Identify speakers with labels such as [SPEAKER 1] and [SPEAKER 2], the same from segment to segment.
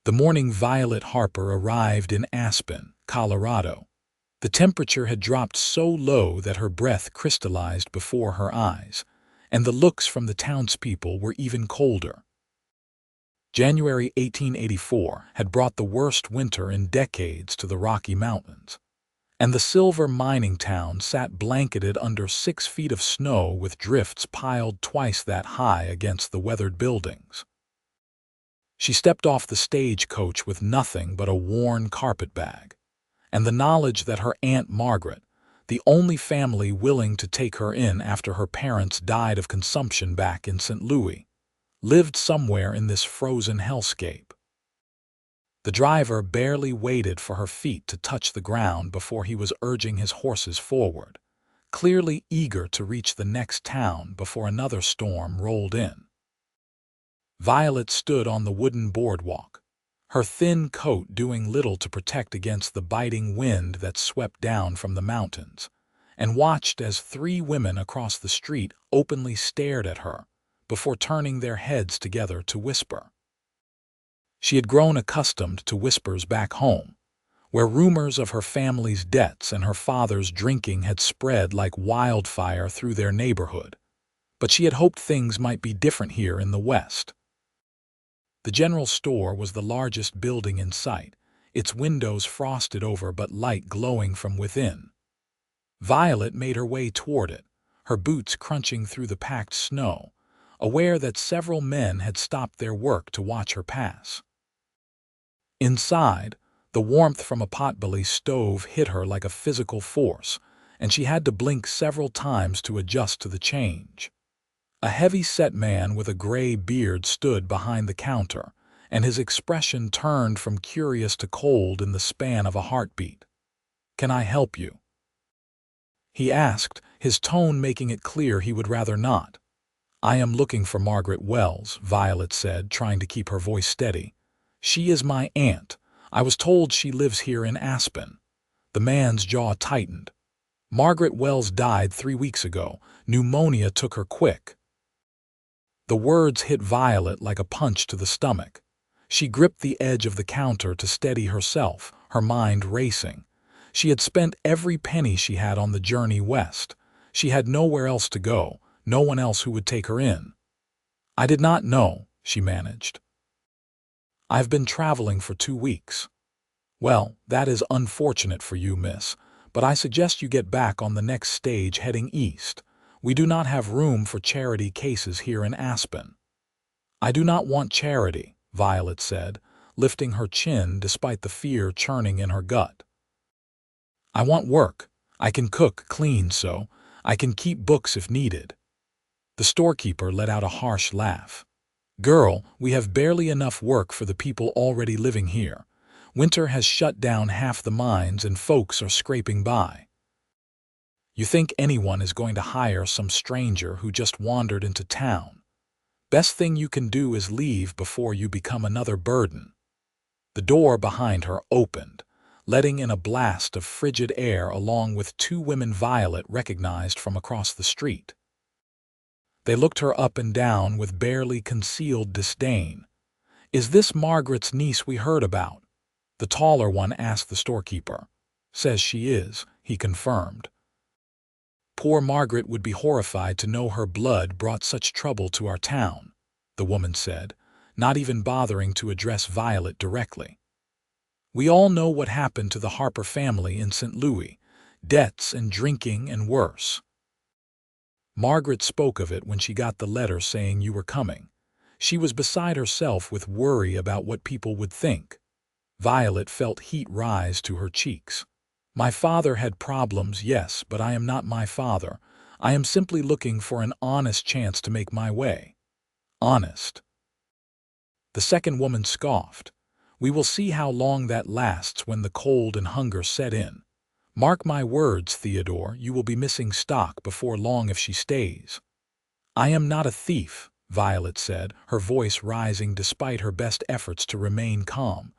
[SPEAKER 1] The morning Violet Harper arrived in Aspen, Colorado. The temperature had dropped so low that her breath crystallized before her eyes, and the looks from the townspeople were even colder. January 1884 had brought the worst winter in decades to the Rocky Mountains, and the silver mining town sat blanketed under 6 feet of snow with drifts piled twice that high against the weathered buildings. She stepped off the stagecoach with nothing but a worn carpet bag, and the knowledge that her Aunt Margaret, the only family willing to take her in after her parents died of consumption back in St. Louis, lived somewhere in this frozen hellscape. The driver barely waited for her feet to touch the ground before he was urging his horses forward, clearly eager to reach the next town before another storm rolled in. Violet stood on the wooden boardwalk, her thin coat doing little to protect against the biting wind that swept down from the mountains, and watched as 3 women across the street openly stared at her before turning their heads together to whisper. She had grown accustomed to whispers back home, where rumors of her family's debts and her father's drinking had spread like wildfire through their neighborhood, but she had hoped things might be different here in the West. The general store was the largest building in sight, its windows frosted over but light glowing from within. Violet made her way toward it, her boots crunching through the packed snow, aware that several men had stopped their work to watch her pass. Inside, the warmth from a potbelly stove hit her like a physical force, and she had to blink several times to adjust to the change. A heavy-set man with a gray beard stood behind the counter, and his expression turned from curious to cold in the span of a heartbeat. "Can I help you?" he asked, his tone making it clear he would rather not. "I am looking for Margaret Wells," Violet said, trying to keep her voice steady. "She is my aunt. I was told she lives here in Aspen." The man's jaw tightened. "Margaret Wells died 3 weeks ago. Pneumonia took her quick." The words hit Violet like a punch to the stomach. She gripped the edge of the counter to steady herself, her mind racing. She had spent every penny she had on the journey west. She had nowhere else to go, no one else who would take her in. "I did not know," she managed. "I've been traveling for 2 weeks." "Well, that is unfortunate for you, miss, but I suggest you get back on the next stage heading east. We do not have room for charity cases here in Aspen." "I do not want charity," Violet said, lifting her chin despite the fear churning in her gut. "I want work. I can cook, clean, so I can keep books if needed." The storekeeper let out a harsh laugh. "Girl, we have barely enough work for the people already living here. Winter has shut down half the mines and folks are scraping by. You think anyone is going to hire some stranger who just wandered into town? Best thing you can do is leave before you become another burden." The door behind her opened, letting in a blast of frigid air along with 2 women Violet recognized from across the street. They looked her up and down with barely concealed disdain. "Is this Margaret's niece we heard about?" The taller one asked the storekeeper. "Says she is," he confirmed. "Poor Margaret would be horrified to know her blood brought such trouble to our town," the woman said, not even bothering to address Violet directly. "We all know what happened to the Harper family in St. Louis, debts and drinking and worse. Margaret spoke of it when she got the letter saying you were coming. She was beside herself with worry about what people would think." Violet felt heat rise to her cheeks. "My father had problems, yes, but I am not my father. I am simply looking for an honest chance to make my way." "Honest?" The second woman scoffed. "We will see how long that lasts when the cold and hunger set in. Mark my words, Theodore, you will be missing stock before long if she stays." "I am not a thief," Violet said, her voice rising despite her best efforts to remain calm.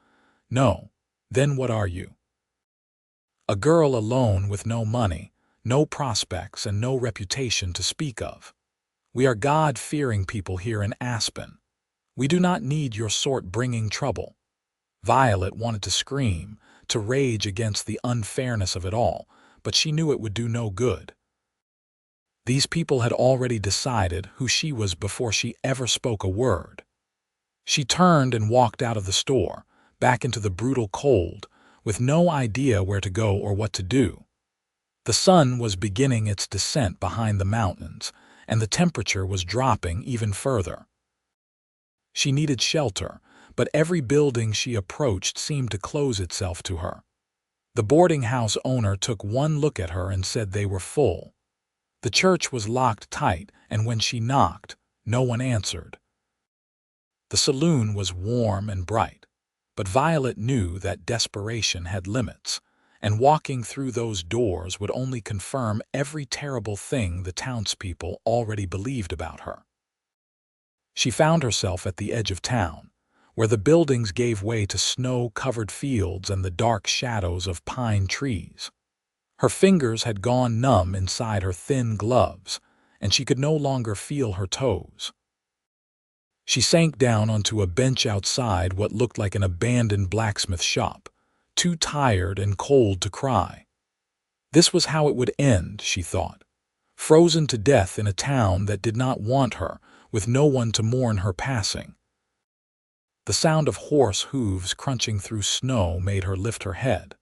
[SPEAKER 1] "No. Then what are you?" "A girl alone with no money, no prospects, and no reputation to speak of. We are God-fearing people here in Aspen. We do not need your sort bringing trouble." Violet wanted to scream, to rage against the unfairness of it all, but she knew it would do no good. These people had already decided who she was before she ever spoke a word. She turned and walked out of the store, back into the brutal cold, with no idea where to go or what to do. The sun was beginning its descent behind the mountains, and the temperature was dropping even further. She needed shelter, but every building she approached seemed to close itself to her. The boarding house owner took one look at her and said they were full. The church was locked tight, and when she knocked, no one answered. The saloon was warm and bright, but Violet knew that desperation had limits, and walking through those doors would only confirm every terrible thing the townspeople already believed about her. She found herself at the edge of town, where the buildings gave way to snow-covered fields and the dark shadows of pine trees. Her fingers had gone numb inside her thin gloves, and she could no longer feel her toes. She sank down onto a bench outside what looked like an abandoned blacksmith shop, too tired and cold to cry. This was how it would end, she thought, frozen to death in a town that did not want her, with no one to mourn her passing. The sound of horse hooves crunching through snow made her lift her head.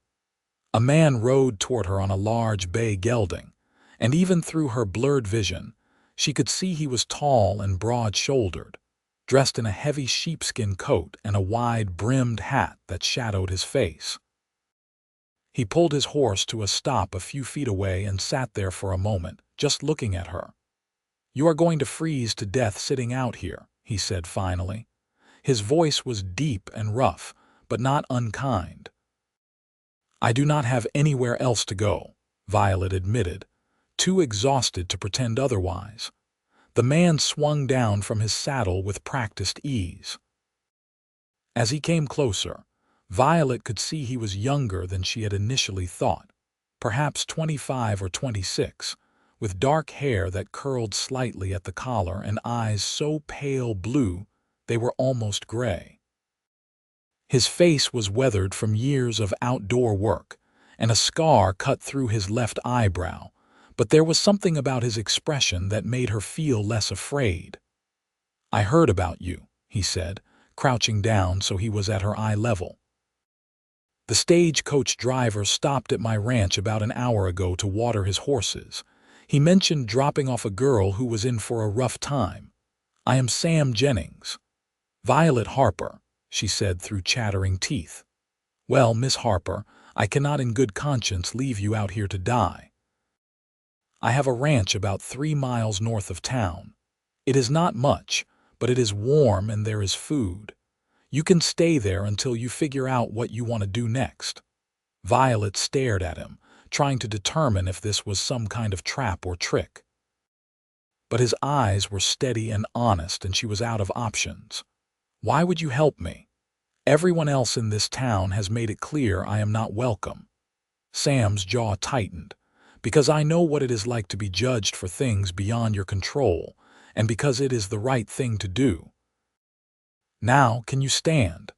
[SPEAKER 1] A man rode toward her on a large bay gelding, and even through her blurred vision, she could see he was tall and broad-shouldered, dressed in a heavy sheepskin coat and a wide-brimmed hat that shadowed his face. He pulled his horse to a stop a few feet away and sat there for a moment, just looking at her. "You are going to freeze to death sitting out here," he said finally. His voice was deep and rough, but not unkind. "I do not have anywhere else to go," Violet admitted, too exhausted to pretend otherwise. The man swung down from his saddle with practiced ease. As he came closer, Violet could see he was younger than she had initially thought, perhaps 25 or 26, with dark hair that curled slightly at the collar and eyes so pale blue they were almost gray. His face was weathered from years of outdoor work, and a scar cut through his left eyebrow, but there was something about his expression that made her feel less afraid. "I heard about you," he said, crouching down so he was at her eye level. "The stagecoach driver stopped at my ranch about an hour ago to water his horses. He mentioned dropping off a girl who was in for a rough time. I am Sam Jennings." "Violet Harper," she said through chattering teeth. "Well, Miss Harper, I cannot in good conscience leave you out here to die. I have a ranch about 3 miles north of town. It is not much, but it is warm and there is food. You can stay there until you figure out what you want to do next." Violet stared at him, trying to determine if this was some kind of trap or trick. But his eyes were steady and honest, and she was out of options. "Why would you help me? Everyone else in this town has made it clear I am not welcome." Sam's jaw tightened. "Because I know what it is like to be judged for things beyond your control, and because it is the right thing to do. Now, can you stand?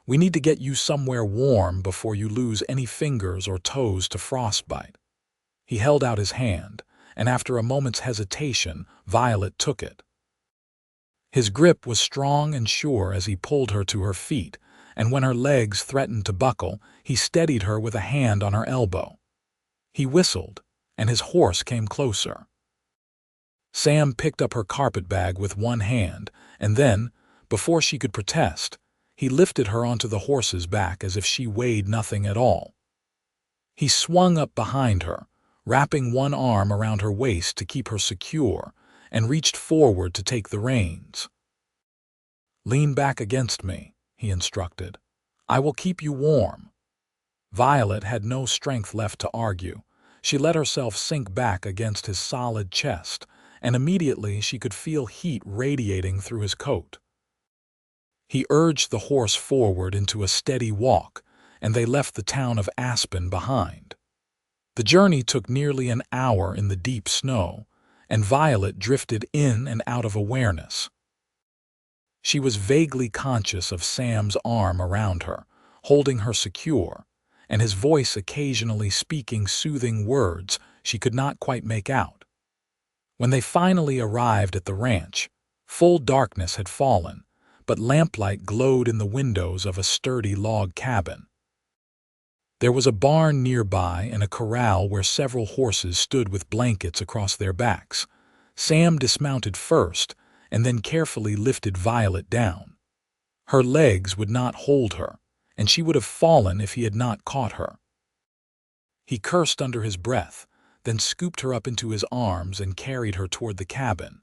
[SPEAKER 1] We need to get you somewhere warm before you lose any fingers or toes to frostbite." He held out his hand, and after a moment's hesitation, Violet took it. His grip was strong and sure as he pulled her to her feet, and when her legs threatened to buckle, he steadied her with a hand on her elbow. He whistled, and his horse came closer. Sam picked up her carpetbag with one hand, and then, before she could protest, he lifted her onto the horse's back as if she weighed nothing at all. He swung up behind her, wrapping one arm around her waist to keep her secure, and reached forward to take the reins. "Lean back against me," he instructed. "I will keep you warm." Violet had no strength left to argue. She let herself sink back against his solid chest, and immediately she could feel heat radiating through his coat. He urged the horse forward into a steady walk, and they left the town of Aspen behind. The journey took nearly an hour in the deep snow, and Violet drifted in and out of awareness. She was vaguely conscious of Sam's arm around her, holding her secure, and his voice occasionally speaking soothing words she could not quite make out. When they finally arrived at the ranch, full darkness had fallen, but lamplight glowed in the windows of a sturdy log cabin. There was a barn nearby and a corral where several horses stood with blankets across their backs. Sam dismounted first and then carefully lifted Violet down. Her legs would not hold her, and she would have fallen if he had not caught her. He cursed under his breath, then scooped her up into his arms and carried her toward the cabin.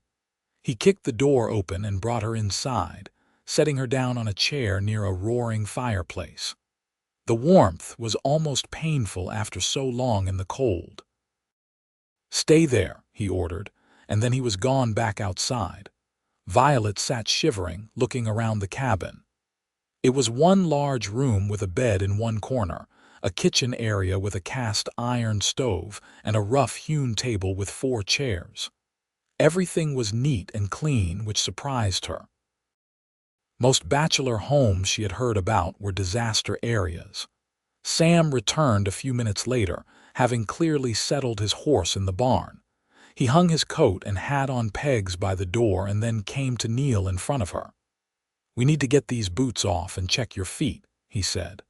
[SPEAKER 1] He kicked the door open and brought her inside, setting her down on a chair near a roaring fireplace. The warmth was almost painful after so long in the cold. "Stay there," he ordered, and then he was gone back outside. Violet sat shivering, looking around the cabin. It was one large room with a bed in one corner, a kitchen area with a cast-iron stove, and a rough-hewn table with 4 chairs. Everything was neat and clean, which surprised her. Most bachelor homes she had heard about were disaster areas. Sam returned a few minutes later, having clearly settled his horse in the barn. He hung his coat and hat on pegs by the door and then came to kneel in front of her. "We need to get these boots off and check your feet," he said.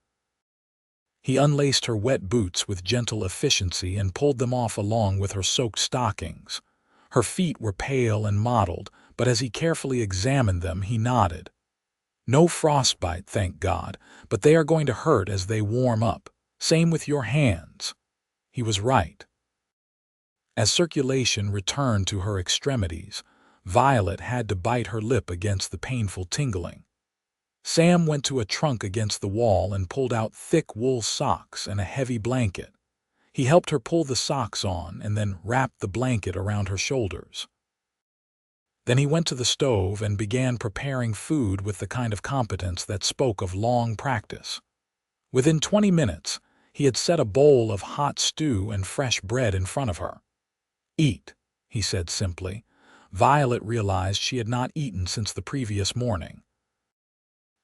[SPEAKER 1] He unlaced her wet boots with gentle efficiency and pulled them off along with her soaked stockings. Her feet were pale and mottled, but as he carefully examined them, he nodded. "No frostbite, thank God, but they are going to hurt as they warm up. Same with your hands." He was right. As circulation returned to her extremities, Violet had to bite her lip against the painful tingling. Sam went to a trunk against the wall and pulled out thick wool socks and a heavy blanket. He helped her pull the socks on and then wrapped the blanket around her shoulders. Then he went to the stove and began preparing food with the kind of competence that spoke of long practice. Within 20 minutes, he had set a bowl of hot stew and fresh bread in front of her. "Eat," he said simply. Violet realized she had not eaten since the previous morning.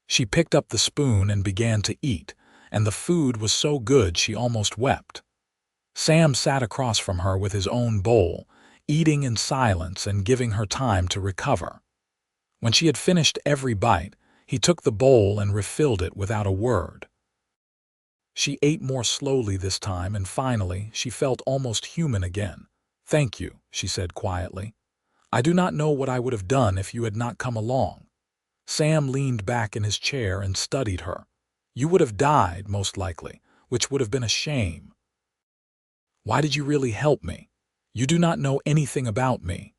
[SPEAKER 1] She picked up the spoon and began to eat, and the food was so good she almost wept. Sam sat across from her with his own bowl, eating in silence and giving her time to recover. When she had finished every bite, he took the bowl and refilled it without a word. She ate more slowly this time, and finally she felt almost human again. "Thank you," she said quietly. "I do not know what I would have done if you had not come along." Sam leaned back in his chair and studied her. "You would have died, most likely, which would have been a shame. Why did you really help me? You do not know anything about me.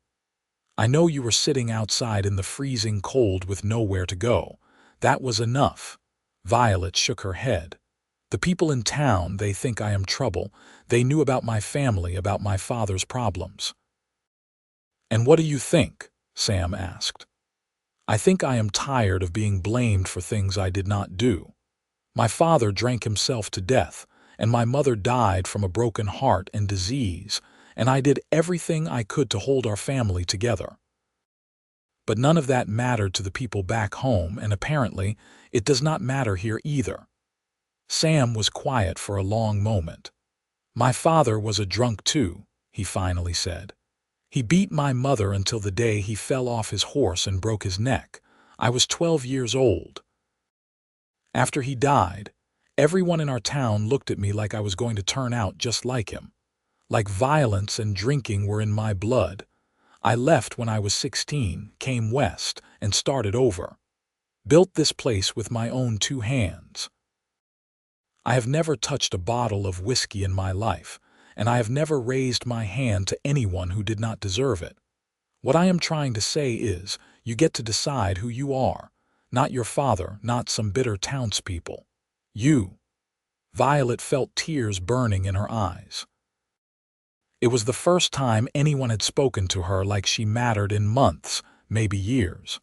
[SPEAKER 1] I know you were sitting outside in the freezing cold with nowhere to go. That was enough." Violet shook her head. "The people in town, they think I am trouble. They knew about my family, about my father's problems." "And what do you think?" Sam asked. "I think I am tired of being blamed for things I did not do. My father drank himself to death, and my mother died from a broken heart and disease, and I did everything I could to hold our family together. But none of that mattered to the people back home, and apparently it does not matter here either." Sam was quiet for a long moment. "My father was a drunk too," he finally said. "He beat my mother until the day he fell off his horse and broke his neck. I was 12 years old. After he died, everyone in our town looked at me like I was going to turn out just like him. Like violence and drinking were in my blood. I left when I was 16, came west, and started over. Built this place with my own 2 hands. I have never touched a bottle of whiskey in my life, and I have never raised my hand to anyone who did not deserve it. What I am trying to say is, you get to decide who you are, not your father, not some bitter townspeople. You." Violet felt tears burning in her eyes. It was the first time anyone had spoken to her like she mattered in months, maybe years.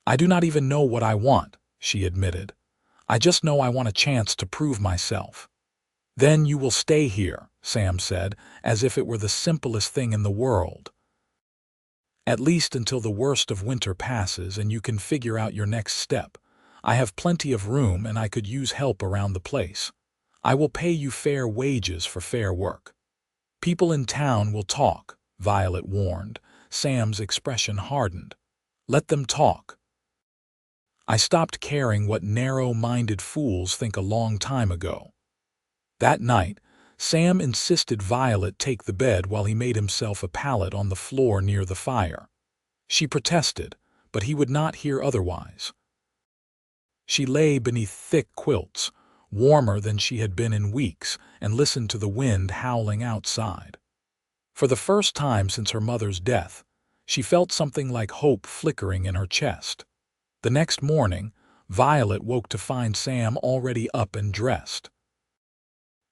[SPEAKER 1] "I do not even know what I want," she admitted. "I just know I want a chance to prove myself." "Then you will stay here," Sam said, as if it were the simplest thing in the world. "At least until the worst of winter passes and you can figure out your next step. I have plenty of room and I could use help around the place. I will pay you fair wages for fair work. People in town will talk, Violet warned. Sam's expression hardened. Let them talk. I stopped caring what narrow-minded fools think a long time ago. That night, Sam insisted Violet take the bed while he made himself a pallet on the floor near the fire. She protested, but he would not hear otherwise. She lay beneath thick quilts, warmer than she had been in weeks, and listened to the wind howling outside. For the first time since her mother's death, she felt something like hope flickering in her chest. The next morning, Violet woke to find Sam already up and dressed.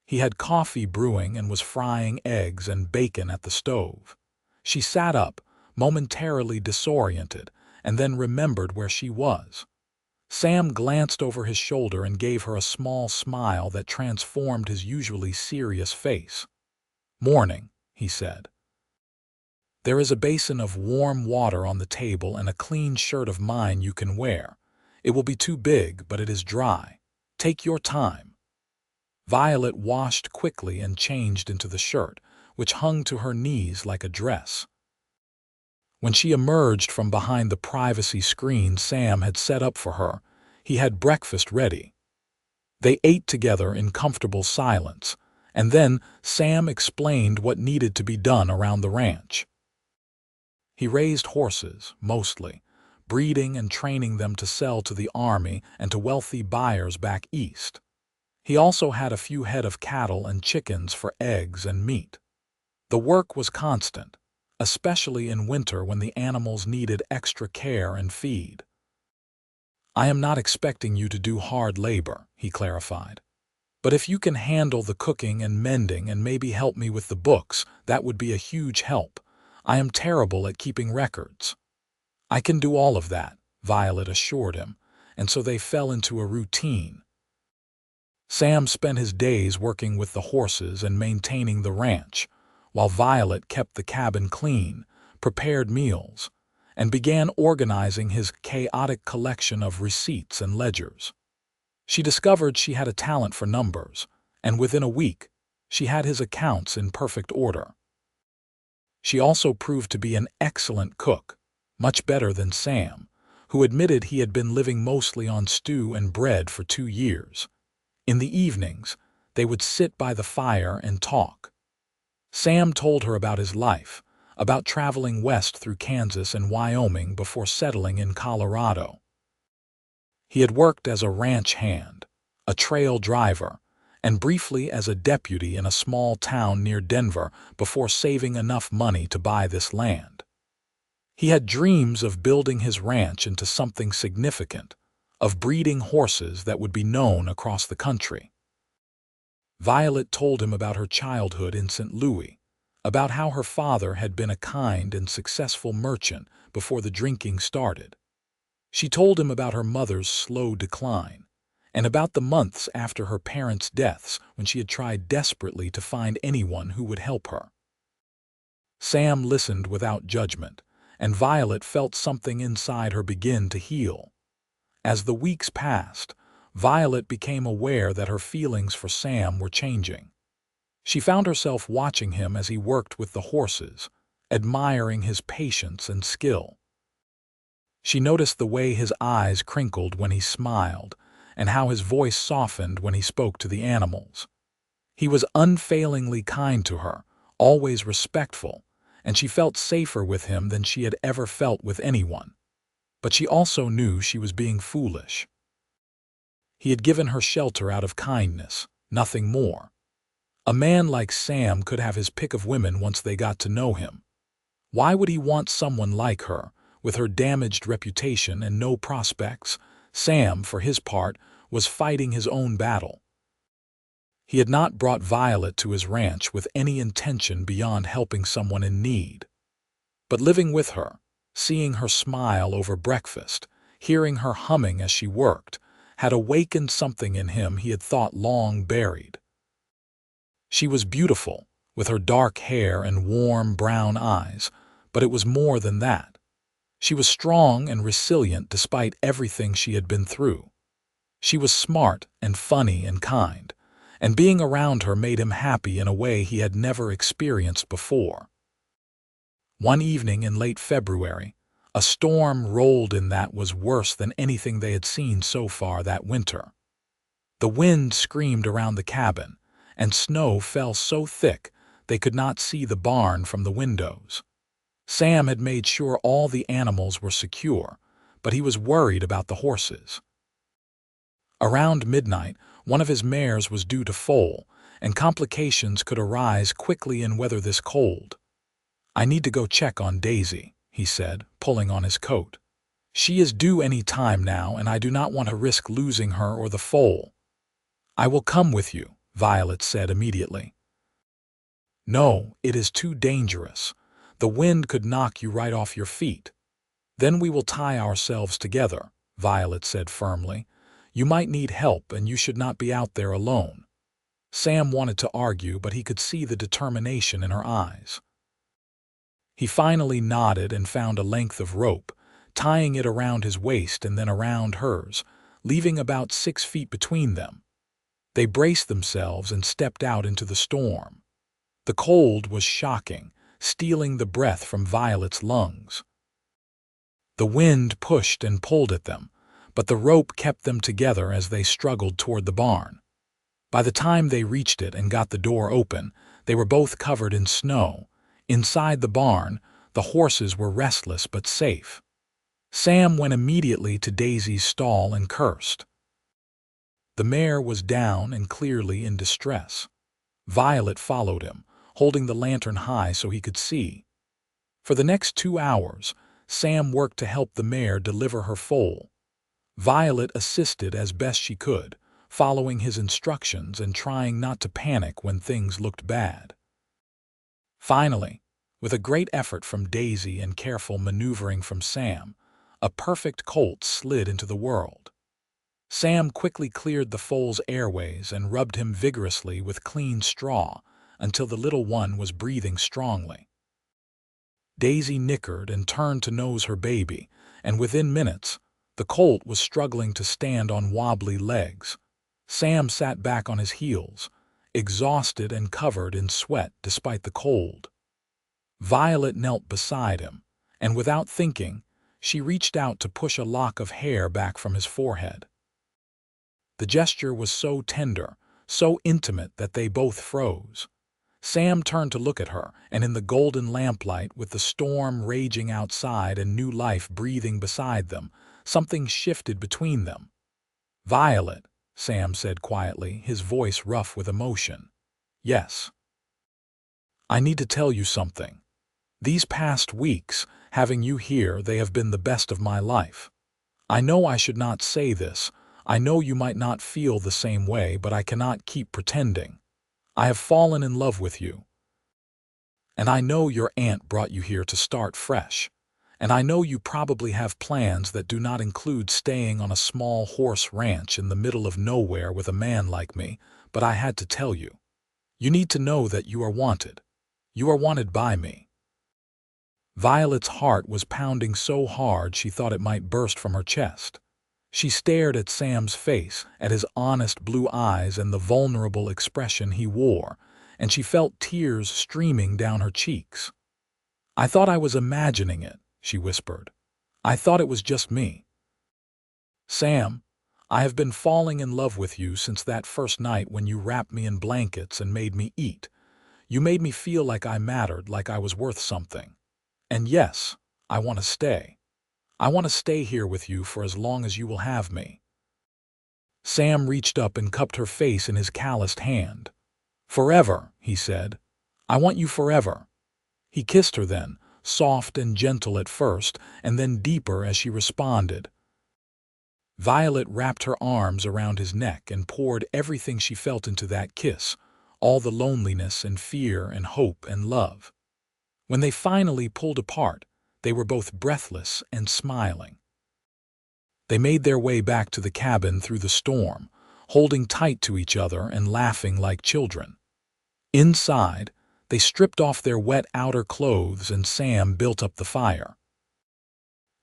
[SPEAKER 1] He had coffee brewing and was frying eggs and bacon at the stove. She sat up, momentarily disoriented, and then remembered where she was. Sam glanced over his shoulder and gave her a small smile that transformed his usually serious face. "Morning," he said. "There is a basin of warm water on the table and a clean shirt of mine you can wear. It will be too big, but it is dry. Take your time." Violet washed quickly and changed into the shirt, which hung to her knees like a dress. When she emerged from behind the privacy screen Sam had set up for her, he had breakfast ready. They ate together in comfortable silence, and then Sam explained what needed to be done around the ranch. He raised horses, mostly, breeding and training them to sell to the army and to wealthy buyers back east. He also had a few head of cattle and chickens for eggs and meat. The work was constant, especially in winter when the animals needed extra care and feed. "I am not expecting you to do hard labor," he clarified. "But if you can handle the cooking and mending and maybe help me with the books, that would be a huge help. I am terrible at keeping records." "I can do all of that," Violet assured him, and so they fell into a routine. Sam spent his days working with the horses and maintaining the ranch, while Violet kept the cabin clean, prepared meals, and began organizing his chaotic collection of receipts and ledgers. She discovered she had a talent for numbers, and within a week, she had his accounts in perfect order. She also proved to be an excellent cook, much better than Sam, who admitted he had been living mostly on stew and bread for 2 years. In the evenings, they would sit by the fire and talk. Sam told her about his life, about traveling west through Kansas and Wyoming before settling in Colorado. He had worked as a ranch hand, a trail driver, and briefly as a deputy in a small town near Denver before saving enough money to buy this land. He had dreams of building his ranch into something significant, of breeding horses that would be known across the country. Violet told him about her childhood in St. Louis, about how her father had been a kind and successful merchant before the drinking started. She told him about her mother's slow decline, and about the months after her parents' deaths when she had tried desperately to find anyone who would help her. Sam listened without judgment, and Violet felt something inside her begin to heal. As the weeks passed, Violet became aware that her feelings for Sam were changing. She found herself watching him as he worked with the horses, admiring his patience and skill. She noticed the way his eyes crinkled when he smiled, and how his voice softened when he spoke to the animals. He was unfailingly kind to her, always respectful, and she felt safer with him than she had ever felt with anyone. But she also knew she was being foolish. He had given her shelter out of kindness, nothing more. A man like Sam could have his pick of women once they got to know him. Why would he want someone like her, with her damaged reputation and no prospects? Sam, for his part, was fighting his own battle. He had not brought Violet to his ranch with any intention beyond helping someone in need. But living with her, seeing her smile over breakfast, hearing her humming as she worked, had awakened something in him he had thought long buried. She was beautiful, with her dark hair and warm brown eyes, but it was more than that. She was strong and resilient despite everything she had been through. She was smart and funny and kind, and being around her made him happy in a way he had never experienced before. One evening in late February, a storm rolled in that was worse than anything they had seen so far that winter. The wind screamed around the cabin, and snow fell so thick they could not see the barn from the windows. Sam had made sure all the animals were secure, but he was worried about the horses. Around midnight, one of his mares was due to foal, and complications could arise quickly in weather this cold. "I need to go check on Daisy," he said, pulling on his coat. "She is due any time now, and I do not want to risk losing her or the foal." "I will come with you," Violet said immediately. "No, it is too dangerous. The wind could knock you right off your feet." "Then we will tie ourselves together," Violet said firmly. "You might need help, and you should not be out there alone." Sam wanted to argue, but he could see the determination in her eyes. He finally nodded and found a length of rope, tying it around his waist and then around hers, leaving about 6 feet between them. They braced themselves and stepped out into the storm. The cold was shocking, stealing the breath from Violet's lungs. The wind pushed and pulled at them, but the rope kept them together as they struggled toward the barn. By the time they reached it and got the door open, they were both covered in snow. Inside the barn, the horses were restless but safe. Sam went immediately to Daisy's stall and cursed. The mare was down and clearly in distress. Violet followed him, holding the lantern high so he could see. For the next 2 hours, Sam worked to help the mare deliver her foal. Violet assisted as best she could, following his instructions and trying not to panic when things looked bad. Finally, with a great effort from Daisy and careful maneuvering from Sam, a perfect colt slid into the world. Sam quickly cleared the foal's airways and rubbed him vigorously with clean straw until the little one was breathing strongly. Daisy nickered and turned to nose her baby, and within minutes, the colt was struggling to stand on wobbly legs. Sam sat back on his heels, exhausted and covered in sweat despite the cold. Violet knelt beside him, and without thinking, she reached out to push a lock of hair back from his forehead. The gesture was so tender, so intimate that they both froze. Sam turned to look at her, and in the golden lamplight, with the storm raging outside and new life breathing beside them, something shifted between them. "Violet," Sam said quietly, his voice rough with emotion. "Yes. I need to tell you something. These past weeks, having you here, they have been the best of my life. I know I should not say this. I know you might not feel the same way, but I cannot keep pretending. I have fallen in love with you. And I know your aunt brought you here to start fresh. And I know you probably have plans that do not include staying on a small horse ranch in the middle of nowhere with a man like me, but I had to tell you. You need to know that you are wanted. You are wanted by me." Violet's heart was pounding so hard she thought it might burst from her chest. She stared at Sam's face, at his honest blue eyes and the vulnerable expression he wore, and she felt tears streaming down her cheeks. "I thought I was imagining it," she whispered. "I thought it was just me. Sam, I have been falling in love with you since that first night when you wrapped me in blankets and made me eat. You made me feel like I mattered, like I was worth something. And yes, I want to stay. I want to stay here with you for as long as you will have me." Sam reached up and cupped her face in his calloused hand. "Forever," he said. "I want you forever." He kissed her then, soft and gentle at first, and then deeper as she responded. Violet wrapped her arms around his neck and poured everything she felt into that kiss, all the loneliness and fear and hope and love. When they finally pulled apart, they were both breathless and smiling. They made their way back to the cabin through the storm, holding tight to each other and laughing like children. Inside, they stripped off their wet outer clothes and Sam built up the fire.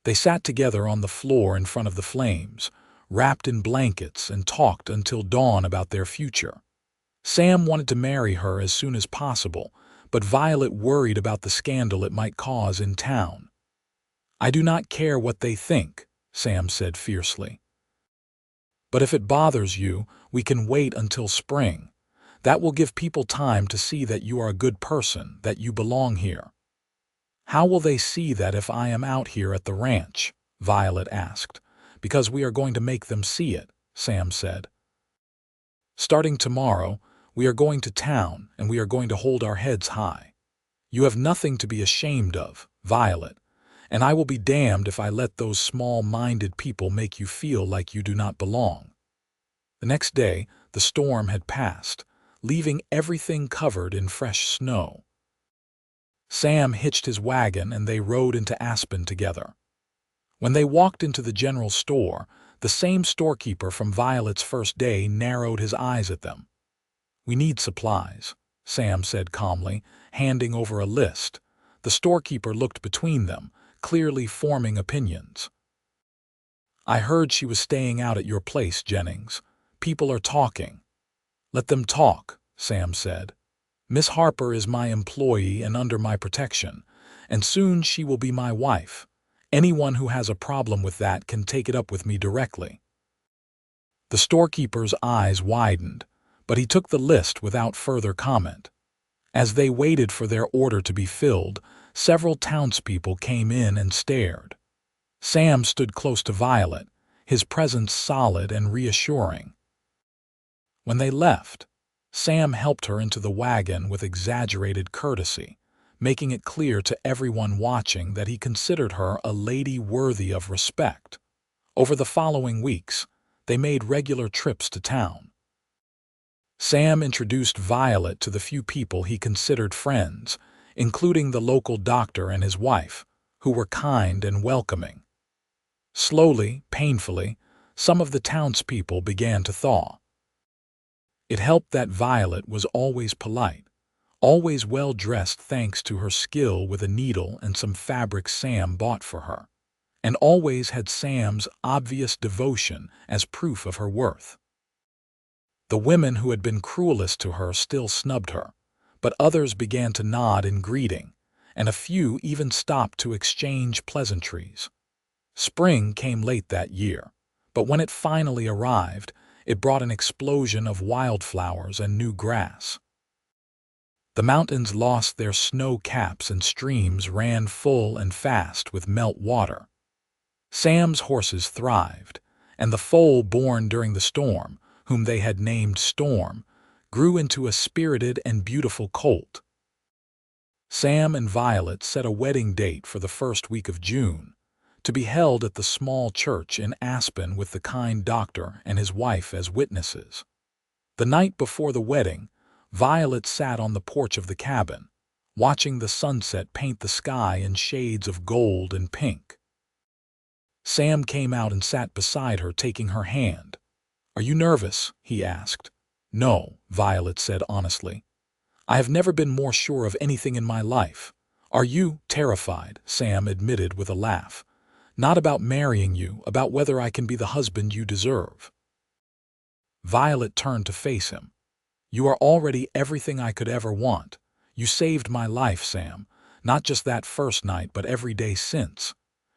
[SPEAKER 1] They sat together on the floor in front of the flames, wrapped in blankets, and talked until dawn about their future. Sam wanted to marry her as soon as possible, but Violet worried about the scandal it might cause in town. "I do not care what they think," Sam said fiercely. "But if it bothers you, we can wait until spring. That will give people time to see that you are a good person, that you belong here." "How will they see that if I am out here at the ranch?" Violet asked. "Because we are going to make them see it," Sam said. "Starting tomorrow, we are going to town, and we are going to hold our heads high. You have nothing to be ashamed of, Violet, and I will be damned if I let those small-minded people make you feel like you do not belong." The next day, the storm had passed, leaving everything covered in fresh snow. Sam hitched his wagon and they rode into Aspen together. When they walked into the general store, the same storekeeper from Violet's first day narrowed his eyes at them. "We need supplies," Sam said calmly, handing over a list. The storekeeper looked between them, clearly forming opinions. "I heard she was staying out at your place, Jennings. People are talking." "Let them talk," Sam said. "Miss Harper is my employee and under my protection, and soon she will be my wife. Anyone who has a problem with that can take it up with me directly." The storekeeper's eyes widened, but he took the list without further comment. As they waited for their order to be filled, several townspeople came in and stared. Sam stood close to Violet, his presence solid and reassuring. When they left, Sam helped her into the wagon with exaggerated courtesy, making it clear to everyone watching that he considered her a lady worthy of respect. Over the following weeks, they made regular trips to town. Sam introduced Violet to the few people he considered friends, including the local doctor and his wife, who were kind and welcoming. Slowly, painfully, some of the townspeople began to thaw. It helped that Violet was always polite, always well-dressed thanks to her skill with a needle and some fabric Sam bought for her, and always had Sam's obvious devotion as proof of her worth. The women who had been cruelest to her still snubbed her, but others began to nod in greeting, and a few even stopped to exchange pleasantries. Spring came late that year, but when it finally arrived, it brought an explosion of wildflowers and new grass. The mountains lost their snow caps and streams ran full and fast with melt water. Sam's horses thrived, and the foal born during the storm, whom they had named Storm, grew into a spirited and beautiful colt. Sam and Violet set a wedding date for the first week of June, to be held at the small church in Aspen with the kind doctor and his wife as witnesses. The night before the wedding, Violet sat on the porch of the cabin, watching the sunset paint the sky in shades of gold and pink. Sam came out and sat beside her, taking her hand. "Are you nervous?" he asked. "No," Violet said honestly. "I have never been more sure of anything in my life." "Are you terrified?" Sam admitted with a laugh. "Not about marrying you, about whether I can be the husband you deserve." Violet turned to face him. "You are already everything I could ever want. You saved my life, Sam, not just that first night, but every day since.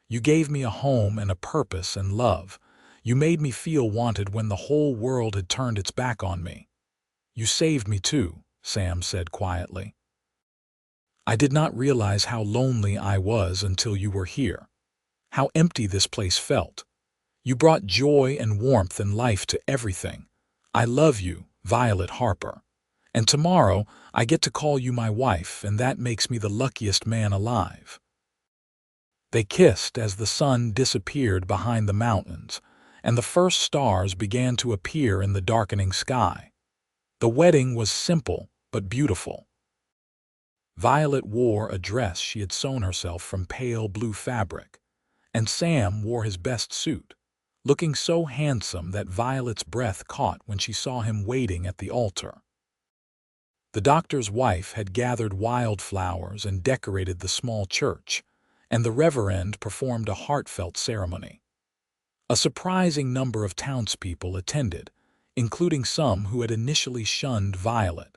[SPEAKER 1] You gave me a home and a purpose and love. You made me feel wanted when the whole world had turned its back on me." "You saved me too," Sam said quietly. "I did not realize how lonely I was until you were here. How empty this place felt. You brought joy and warmth and life to everything. I love you, Violet Harper. And tomorrow I get to call you my wife, and that makes me the luckiest man alive." They kissed as the sun disappeared behind the mountains, and the first stars began to appear in the darkening sky. The wedding was simple but beautiful. Violet wore a dress she had sewn herself from pale blue fabric, and Sam wore his best suit, looking so handsome that Violet's breath caught when she saw him waiting at the altar. The doctor's wife had gathered wildflowers and decorated the small church, and the reverend performed a heartfelt ceremony. A surprising number of townspeople attended, including some who had initially shunned Violet.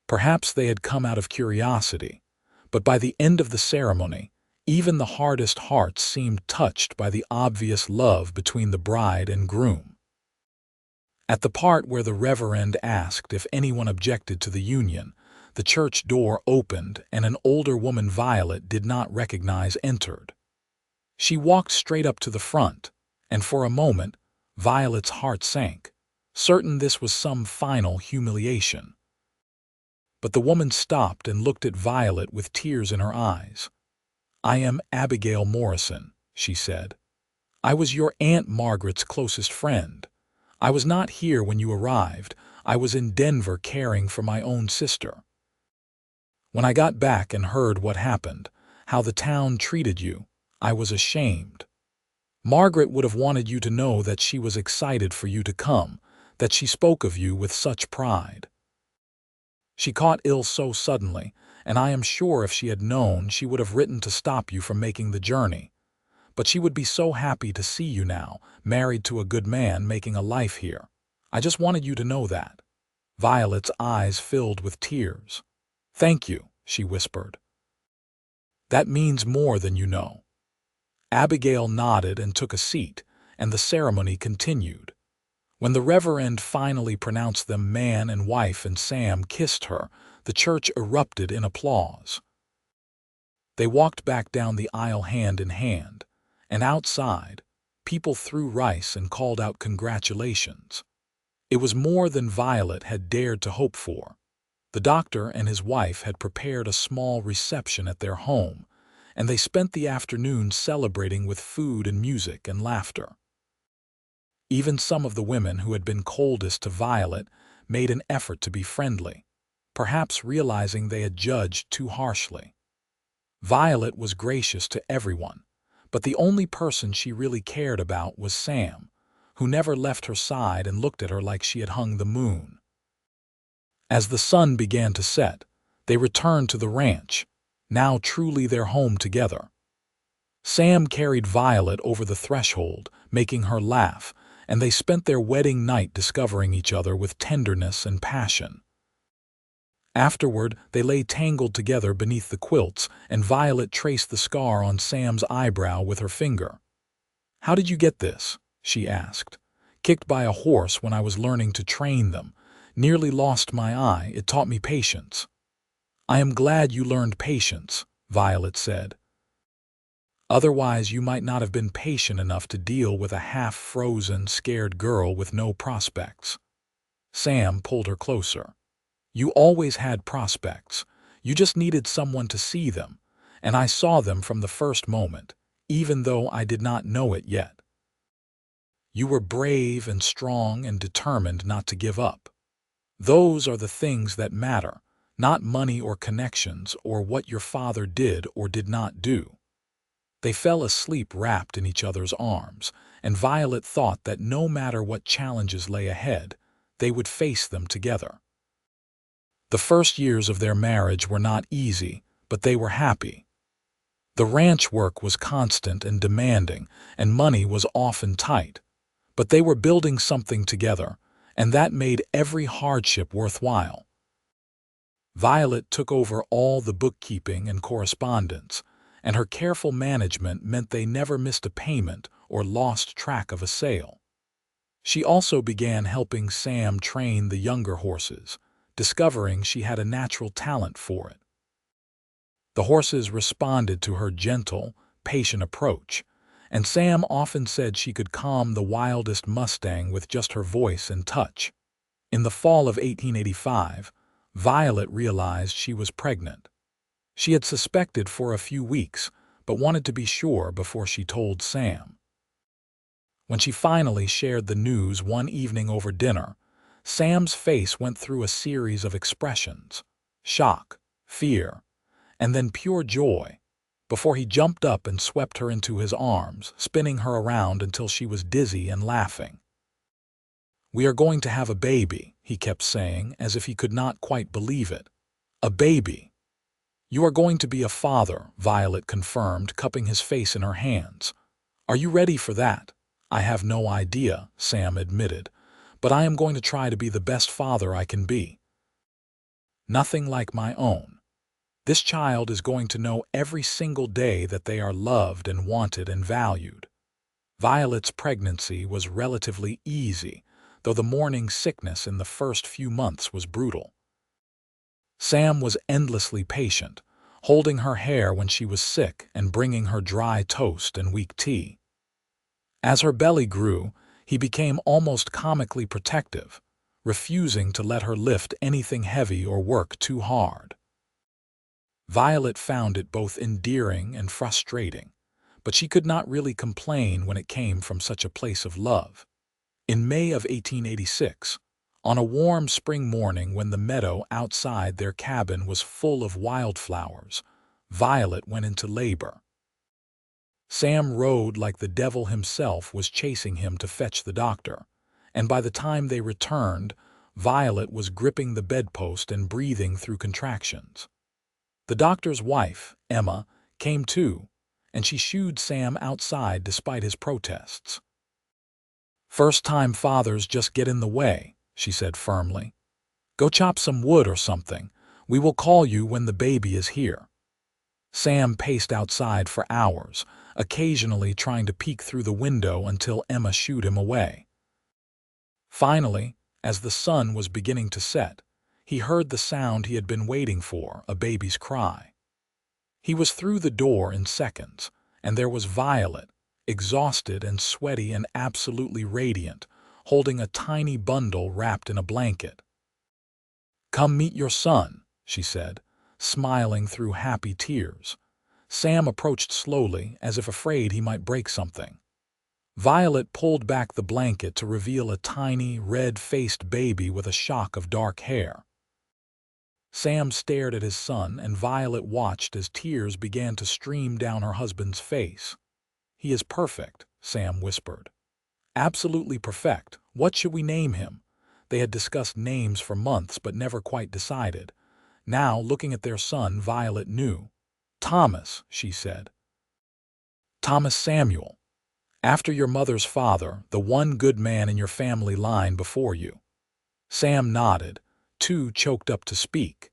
[SPEAKER 1] Perhaps they had come out of curiosity, but by the end of the ceremony, even the hardest hearts seemed touched by the obvious love between the bride and groom. At the part where the Reverend asked if anyone objected to the union, the church door opened and an older woman Violet did not recognize entered. She walked straight up to the front, and for a moment, Violet's heart sank, certain this was some final humiliation. But the woman stopped and looked at Violet with tears in her eyes. "I am Abigail Morrison," she said. "I was your Aunt Margaret's closest friend. I was not here when you arrived. I was in Denver caring for my own sister. When I got back and heard what happened, how the town treated you, I was ashamed. Margaret would have wanted you to know that she was excited for you to come, that she spoke of you with such pride. She caught ill so suddenly, and I am sure if she had known, she would have written to stop you from making the journey. But she would be so happy to see you now, married to a good man, making a life here. I just wanted you to know that." Violet's eyes filled with tears. "Thank you," she whispered. "That means more than you know." Abigail nodded and took a seat, and the ceremony continued. When the Reverend finally pronounced them man and wife and Sam kissed her, the church erupted in applause. They walked back down the aisle hand in hand, and outside, people threw rice and called out congratulations. It was more than Violet had dared to hope for. The doctor and his wife had prepared a small reception at their home, and they spent the afternoon celebrating with food and music and laughter. Even some of the women who had been coldest to Violet made an effort to be friendly, perhaps realizing they had judged too harshly. Violet was gracious to everyone, but the only person she really cared about was Sam, who never left her side and looked at her like she had hung the moon. As the sun began to set, they returned to the ranch, now truly their home together. Sam carried Violet over the threshold, making her laugh, and they spent their wedding night discovering each other with tenderness and passion. Afterward, they lay tangled together beneath the quilts, and Violet traced the scar on Sam's eyebrow with her finger. "How did you get this?" she asked. "Kicked by a horse when I was learning to train them. Nearly lost my eye. It taught me patience." "I am glad you learned patience," Violet said. "Otherwise you might not have been patient enough to deal with a half-frozen, scared girl with no prospects." Sam pulled her closer. "You always had prospects. You just needed someone to see them, and I saw them from the first moment, even though I did not know it yet. You were brave and strong and determined not to give up. Those are the things that matter, not money or connections or what your father did or did not do." They fell asleep wrapped in each other's arms, and Violet thought that no matter what challenges lay ahead, they would face them together. The first years of their marriage were not easy, but they were happy. The ranch work was constant and demanding, and money was often tight, but they were building something together, and that made every hardship worthwhile. Violet took over all the bookkeeping and correspondence, and her careful management meant they never missed a payment or lost track of a sale. She also began helping Sam train the younger horses, discovering she had a natural talent for it. The horses responded to her gentle, patient approach, and Sam often said she could calm the wildest Mustang with just her voice and touch. In the fall of 1885, Violet realized she was pregnant. She had suspected for a few weeks, but wanted to be sure before she told Sam. When she finally shared the news one evening over dinner, Sam's face went through a series of expressions: shock, fear, and then pure joy, before he jumped up and swept her into his arms, spinning her around until she was dizzy and laughing. "We are going to have a baby," he kept saying, as if he could not quite believe it. "A baby." "You are going to be a father," Violet confirmed, cupping his face in her hands. "Are you ready for that?" "I have no idea," Sam admitted, "but I am going to try to be the best father I can be. Nothing like my own. This child is going to know every single day that they are loved and wanted and valued." Violet's pregnancy was relatively easy, though the morning sickness in the first few months was brutal. Sam was endlessly patient, holding her hair when she was sick and bringing her dry toast and weak tea. As her belly grew, he became almost comically protective, refusing to let her lift anything heavy or work too hard. Violet found it both endearing and frustrating, but she could not really complain when it came from such a place of love. In May of 1886, on a warm spring morning when the meadow outside their cabin was full of wildflowers, Violet went into labor. Sam rode like the devil himself was chasing him to fetch the doctor, and by the time they returned, Violet was gripping the bedpost and breathing through contractions. The doctor's wife, Emma, came too, and she shooed Sam outside despite his protests. "First-time fathers just get in the way," she said firmly. "Go chop some wood or something. We will call you when the baby is here." Sam paced outside for hours, occasionally trying to peek through the window until Emma shooed him away. Finally, as the sun was beginning to set, he heard the sound he had been waiting for, a baby's cry. He was through the door in seconds, and there was Violet, exhausted and sweaty and absolutely radiant, holding a tiny bundle wrapped in a blanket. "Come meet your son," she said, smiling through happy tears. Sam approached slowly, as if afraid he might break something. Violet pulled back the blanket to reveal a tiny, red-faced baby with a shock of dark hair. Sam stared at his son, and Violet watched as tears began to stream down her husband's face. "He is perfect," Sam whispered. "Absolutely perfect. What should we name him?" They had discussed names for months but never quite decided. Now, looking at their son, Violet knew. "Thomas," she said. "Thomas Samuel. After your mother's father, the one good man in your family line before you." Sam nodded, too choked up to speak.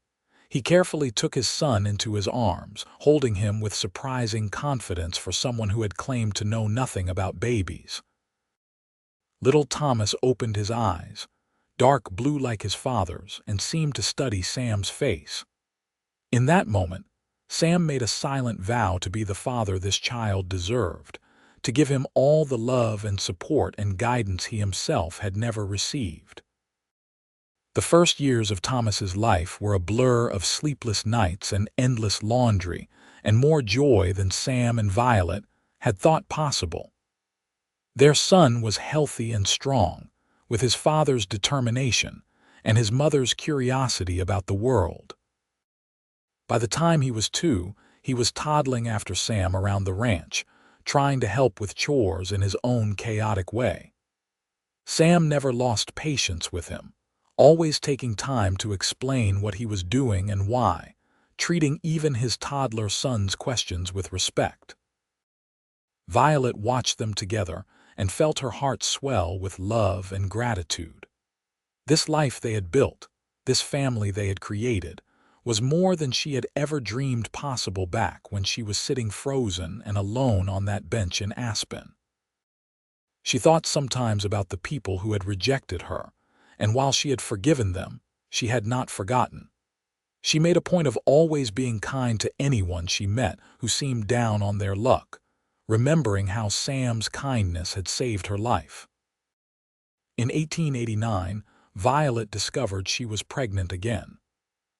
[SPEAKER 1] He carefully took his son into his arms, holding him with surprising confidence for someone who had claimed to know nothing about babies. Little Thomas opened his eyes, dark blue like his father's, and seemed to study Sam's face. In that moment, Sam made a silent vow to be the father this child deserved, to give him all the love and support and guidance he himself had never received. The first years of Thomas's life were a blur of sleepless nights and endless laundry, and more joy than Sam and Violet had thought possible. Their son was healthy and strong, with his father's determination and his mother's curiosity about the world. By the time he was 2, he was toddling after Sam around the ranch, trying to help with chores in his own chaotic way. Sam never lost patience with him, always taking time to explain what he was doing and why, treating even his toddler son's questions with respect. Violet watched them together and felt her heart swell with love and gratitude. This life they had built, this family they had created, was more than she had ever dreamed possible back when she was sitting frozen and alone on that bench in Aspen. She thought sometimes about the people who had rejected her, and while she had forgiven them, she had not forgotten. She made a point of always being kind to anyone she met who seemed down on their luck, remembering how Sam's kindness had saved her life. In 1889, Violet discovered she was pregnant again.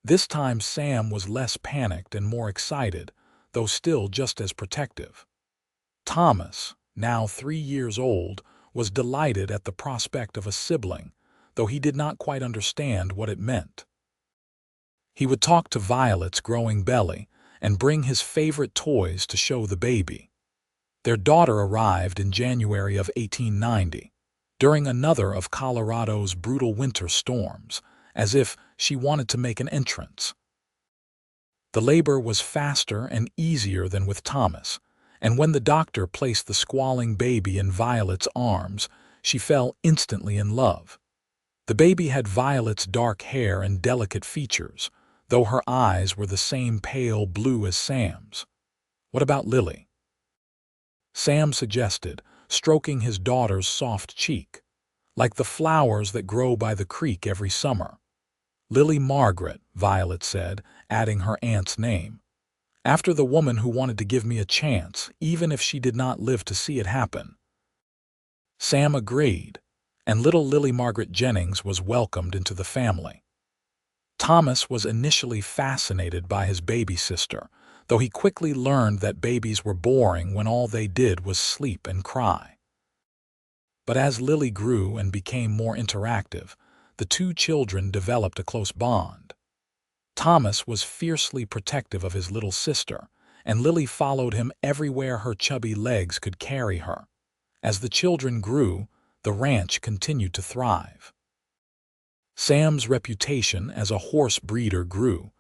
[SPEAKER 1] This time Sam was less panicked and more excited, though still just as protective. Thomas, now 3 years old, was delighted at the prospect of a sibling, though he did not quite understand what it meant. He would talk to Violet's growing belly and bring his favorite toys to show the baby. Their daughter arrived in January of 1890, during another of Colorado's brutal winter storms, as if she wanted to make an entrance. The labor was faster and easier than with Thomas, and when the doctor placed the squalling baby in Violet's arms, she fell instantly in love. The baby had Violet's dark hair and delicate features, though her eyes were the same pale blue as Sam's. "What about Lily?" Sam suggested, stroking his daughter's soft cheek. "Like the flowers that grow by the creek every summer." "Lily Margaret," Violet said, adding her aunt's name. "After the woman who wanted to give me a chance, even if she did not live to see it happen." Sam agreed, and little Lily Margaret Jennings was welcomed into the family. Thomas was initially fascinated by his baby sister, though he quickly learned that babies were boring when all they did was sleep and cry. But as Lily grew and became more interactive, the two children developed a close bond. Thomas was fiercely protective of his little sister, and Lily followed him everywhere her chubby legs could carry her. As the children grew, the ranch continued to thrive. Sam's reputation as a horse breeder grew,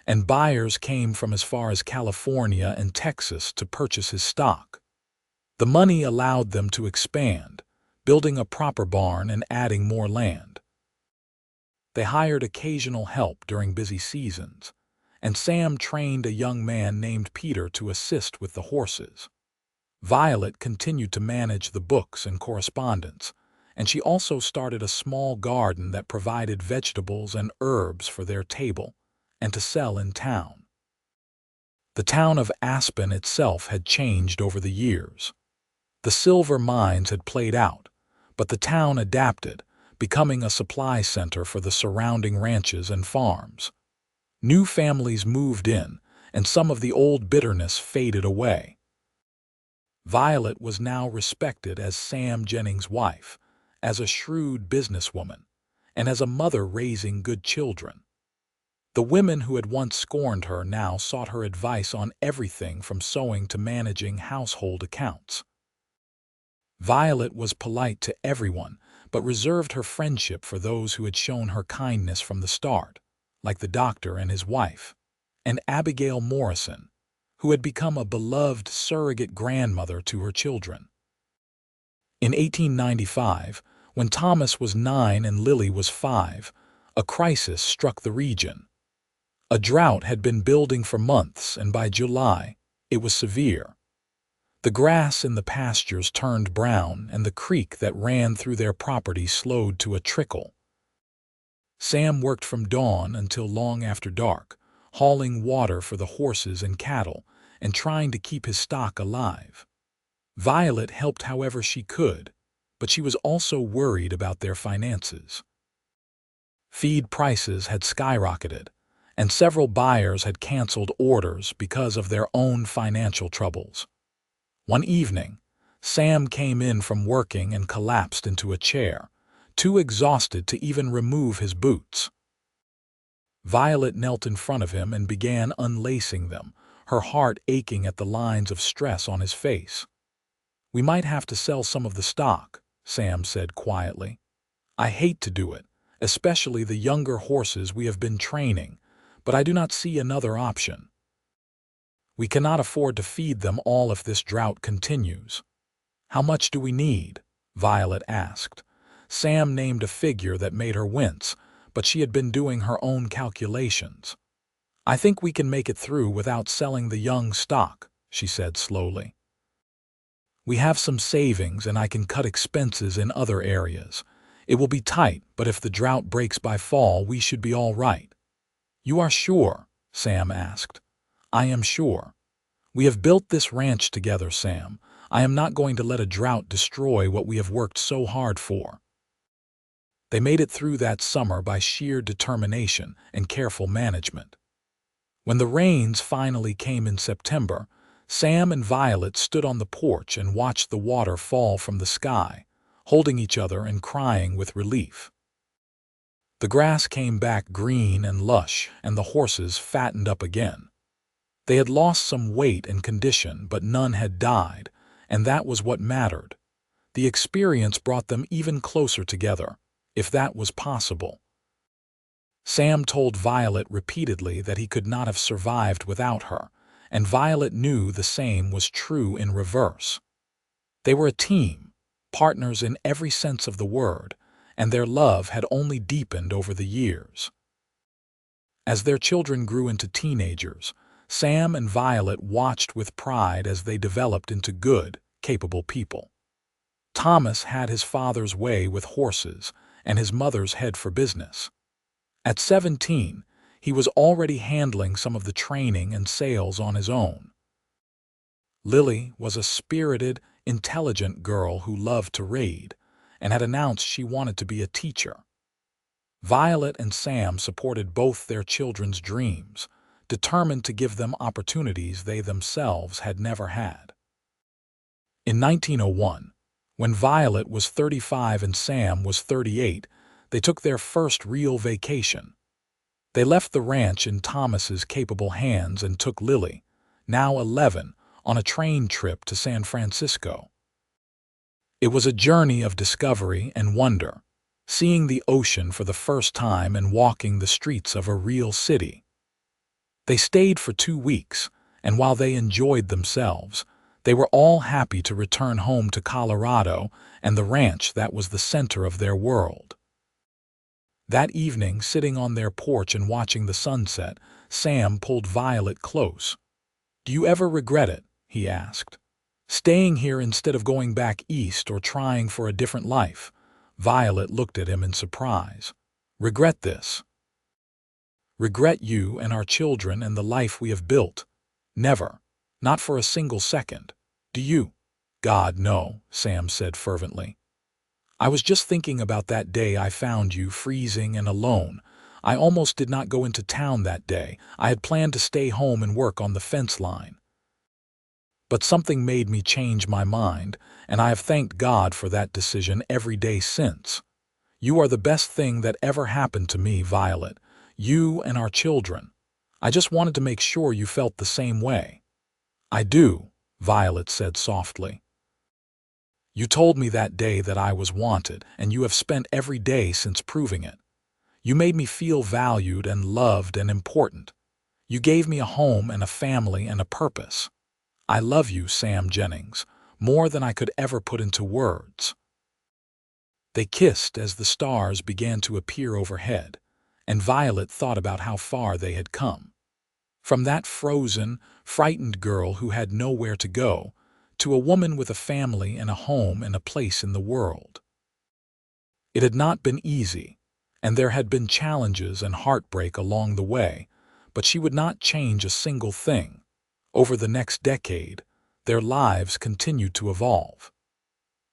[SPEAKER 1] and buyers came from as far as California and Texas to purchase his stock. The money allowed them to expand, building a proper barn and adding more land. They hired occasional help during busy seasons, and Sam trained a young man named Peter to assist with the horses. Violet continued to manage the books and correspondence, and she also started a small garden that provided vegetables and herbs for their table and to sell in town. The town of Aspen itself had changed over the years. The silver mines had played out, but the town adapted, becoming a supply center for the surrounding ranches and farms. New families moved in, and some of the old bitterness faded away. Violet was now respected as Sam Jennings' wife, as a shrewd businesswoman, and as a mother raising good children. The women who had once scorned her now sought her advice on everything from sewing to managing household accounts. Violet was polite to everyone, but reserved her friendship for those who had shown her kindness from the start, like the doctor and his wife, and Abigail Morrison, who had become a beloved surrogate grandmother to her children. In 1895, when Thomas was 9 and Lily was 5, a crisis struck the region. A drought had been building for months, and by July, it was severe. The grass in the pastures turned brown, and the creek that ran through their property slowed to a trickle. Sam worked from dawn until long after dark, hauling water for the horses and cattle, and trying to keep his stock alive. Violet helped however she could, but she was also worried about their finances. Feed prices had skyrocketed, and several buyers had canceled orders because of their own financial troubles. One evening, Sam came in from working and collapsed into a chair, too exhausted to even remove his boots. Violet knelt in front of him and began unlacing them, her heart aching at the lines of stress on his face. "We might have to sell some of the stock," Sam said quietly. "I hate to do it, especially the younger horses we have been training, but I do not see another option. We cannot afford to feed them all if this drought continues." "How much do we need?" Violet asked. Sam named a figure that made her wince, but she had been doing her own calculations. "I think we can make it through without selling the young stock," she said slowly. "We have some savings and I can cut expenses in other areas. It will be tight, but if the drought breaks by fall, we should be all right." "You are sure?" Sam asked. "I am sure. We have built this ranch together, Sam. I am not going to let a drought destroy what we have worked so hard for." They made it through that summer by sheer determination and careful management. When the rains finally came in September, Sam and Violet stood on the porch and watched the water fall from the sky, holding each other and crying with relief. The grass came back green and lush, and the horses fattened up again. They had lost some weight and condition, but none had died, and that was what mattered. The experience brought them even closer together, if that was possible. Sam told Violet repeatedly that he could not have survived without her, and Violet knew the same was true in reverse. They were a team, partners in every sense of the word, and their love had only deepened over the years. As their children grew into teenagers, Sam and Violet watched with pride as they developed into good, capable people. Thomas had his father's way with horses and his mother's head for business. At 17, he was already handling some of the training and sales on his own. Lily was a spirited, intelligent girl who loved to read and had announced she wanted to be a teacher. Violet and Sam supported both their children's dreams, determined to give them opportunities they themselves had never had. In 1901, when Violet was 35 and Sam was 38, they took their first real vacation. They left the ranch in Thomas's capable hands and took Lily, now 11, on a train trip to San Francisco. It was a journey of discovery and wonder, seeing the ocean for the first time and walking the streets of a real city. They stayed for 2 weeks, and while they enjoyed themselves, they were all happy to return home to Colorado and the ranch that was the center of their world. That evening, sitting on their porch and watching the sunset, Sam pulled Violet close. "Do you ever regret it?" he asked. "Staying here instead of going back east or trying for a different life?" Violet looked at him in surprise. "Regret this?" "Regret you and our children and the life we have built? Never. Not for a single second. Do you?" "God, no," Sam said fervently. "I was just thinking about that day I found you freezing and alone. I almost did not go into town that day. I had planned to stay home and work on the fence line. But something made me change my mind, and I have thanked God for that decision every day since. You are the best thing that ever happened to me, Violet. You and our children. I just wanted to make sure you felt the same way." "I do," Violet said softly. "You told me that day that I was wanted, and you have spent every day since proving it. You made me feel valued and loved and important. You gave me a home and a family and a purpose. I love you, Sam Jennings, more than I could ever put into words." They kissed as the stars began to appear overhead, and Violet thought about how far they had come. From that frozen, frightened girl who had nowhere to go, to a woman with a family and a home and a place in the world. It had not been easy, and there had been challenges and heartbreak along the way, but she would not change a single thing. Over the next decade, their lives continued to evolve.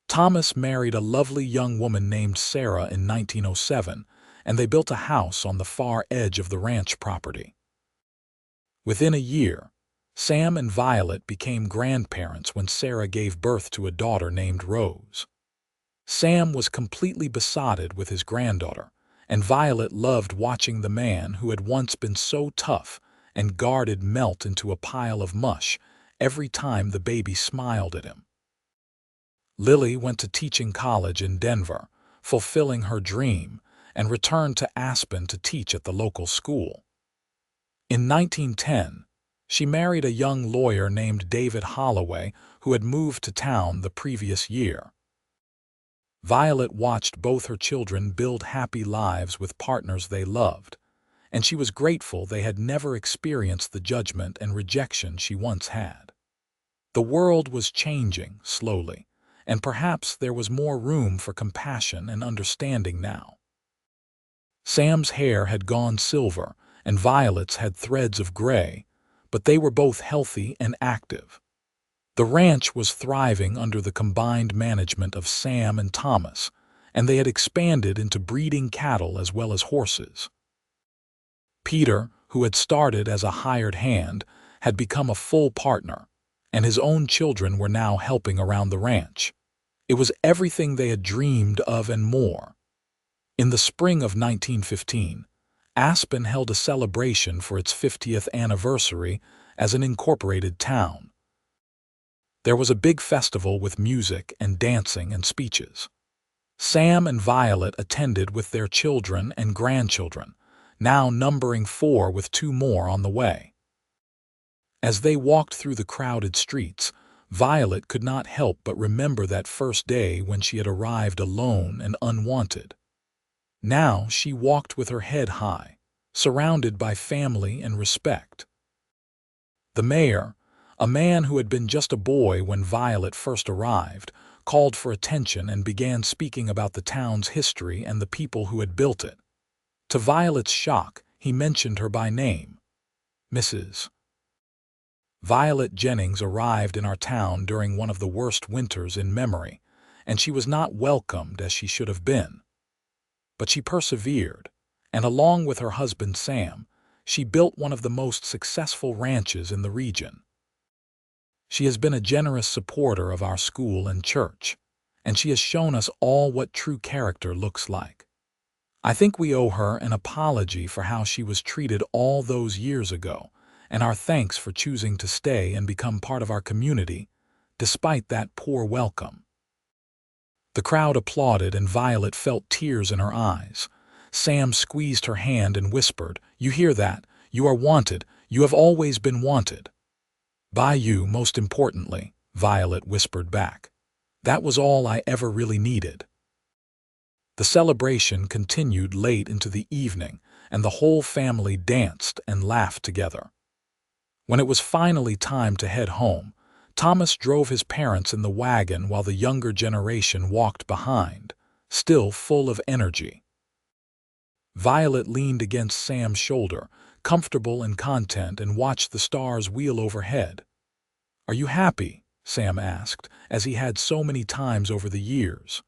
[SPEAKER 1] Thomas married a lovely young woman named Sarah in 1907, and they built a house on the far edge of the ranch property. Within a year, Sam and Violet became grandparents when Sarah gave birth to a daughter named Rose. Sam was completely besotted with his granddaughter, and Violet loved watching the man who had once been so tough and guarded melt into a pile of mush every time the baby smiled at him. Lily went to teaching college in Denver, fulfilling her dream, and returned to Aspen to teach at the local school. In 1910, she married a young lawyer named David Holloway who had moved to town the previous year. Violet watched both her children build happy lives with partners they loved, and she was grateful they had never experienced the judgment and rejection she once had. The world was changing slowly, and perhaps there was more room for compassion and understanding now. Sam's hair had gone silver, and Violet's had threads of gray, but they were both healthy and active. The ranch was thriving under the combined management of Sam and Thomas, and they had expanded into breeding cattle as well as horses. Peter, who had started as a hired hand, had become a full partner, and his own children were now helping around the ranch. It was everything they had dreamed of and more. In the spring of 1915, Aspen held a celebration for its 50th anniversary as an incorporated town. There was a big festival with music and dancing and speeches. Sam and Violet attended with their children and grandchildren, now numbering 4 with 2 more on the way. As they walked through the crowded streets, Violet could not help but remember that first day when she had arrived alone and unwanted. Now she walked with her head high, surrounded by family and respect. The mayor, a man who had been just a boy when Violet first arrived, called for attention and began speaking about the town's history and the people who had built it. To Violet's shock, he mentioned her by name. Mrs. Violet Jennings arrived in our town during one of the worst winters in memory, and she was not welcomed as she should have been. But she persevered, and along with her husband Sam, she built one of the most successful ranches in the region. She has been a generous supporter of our school and church, and she has shown us all what true character looks like. I think we owe her an apology for how she was treated all those years ago, and our thanks for choosing to stay and become part of our community, despite that poor welcome. The crowd applauded and Violet felt tears in her eyes. Sam squeezed her hand and whispered, "You hear that? You are wanted. You have always been wanted." "By you, most importantly," Violet whispered back. "That was all I ever really needed." The celebration continued late into the evening, and the whole family danced and laughed together. When it was finally time to head home, Thomas drove his parents in the wagon while the younger generation walked behind, still full of energy. Violet leaned against Sam's shoulder, comfortable and content, and watched the stars wheel overhead. "Are you happy?" Sam asked, as he had so many times over the years.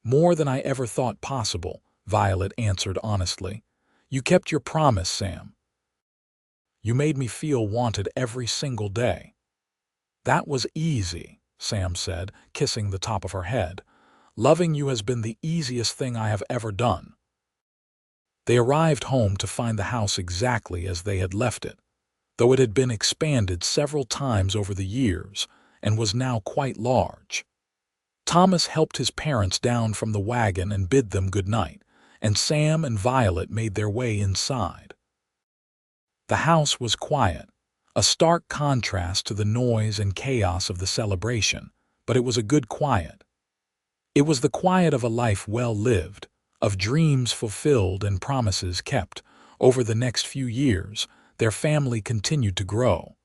[SPEAKER 1] "More than I ever thought possible," Violet answered honestly. "You kept your promise, Sam. You made me feel wanted every single day." "That was easy," Sam said, kissing the top of her head. "Loving you has been the easiest thing I have ever done." They arrived home to find the house exactly as they had left it, though it had been expanded several times over the years and was now quite large. Thomas helped his parents down from the wagon and bid them good night, and Sam and Violet made their way inside. The house was quiet, a stark contrast to the noise and chaos of the celebration, but it was a good quiet. It was the quiet of a life well lived, of dreams fulfilled and promises kept. Over the next few years, their family continued to grow.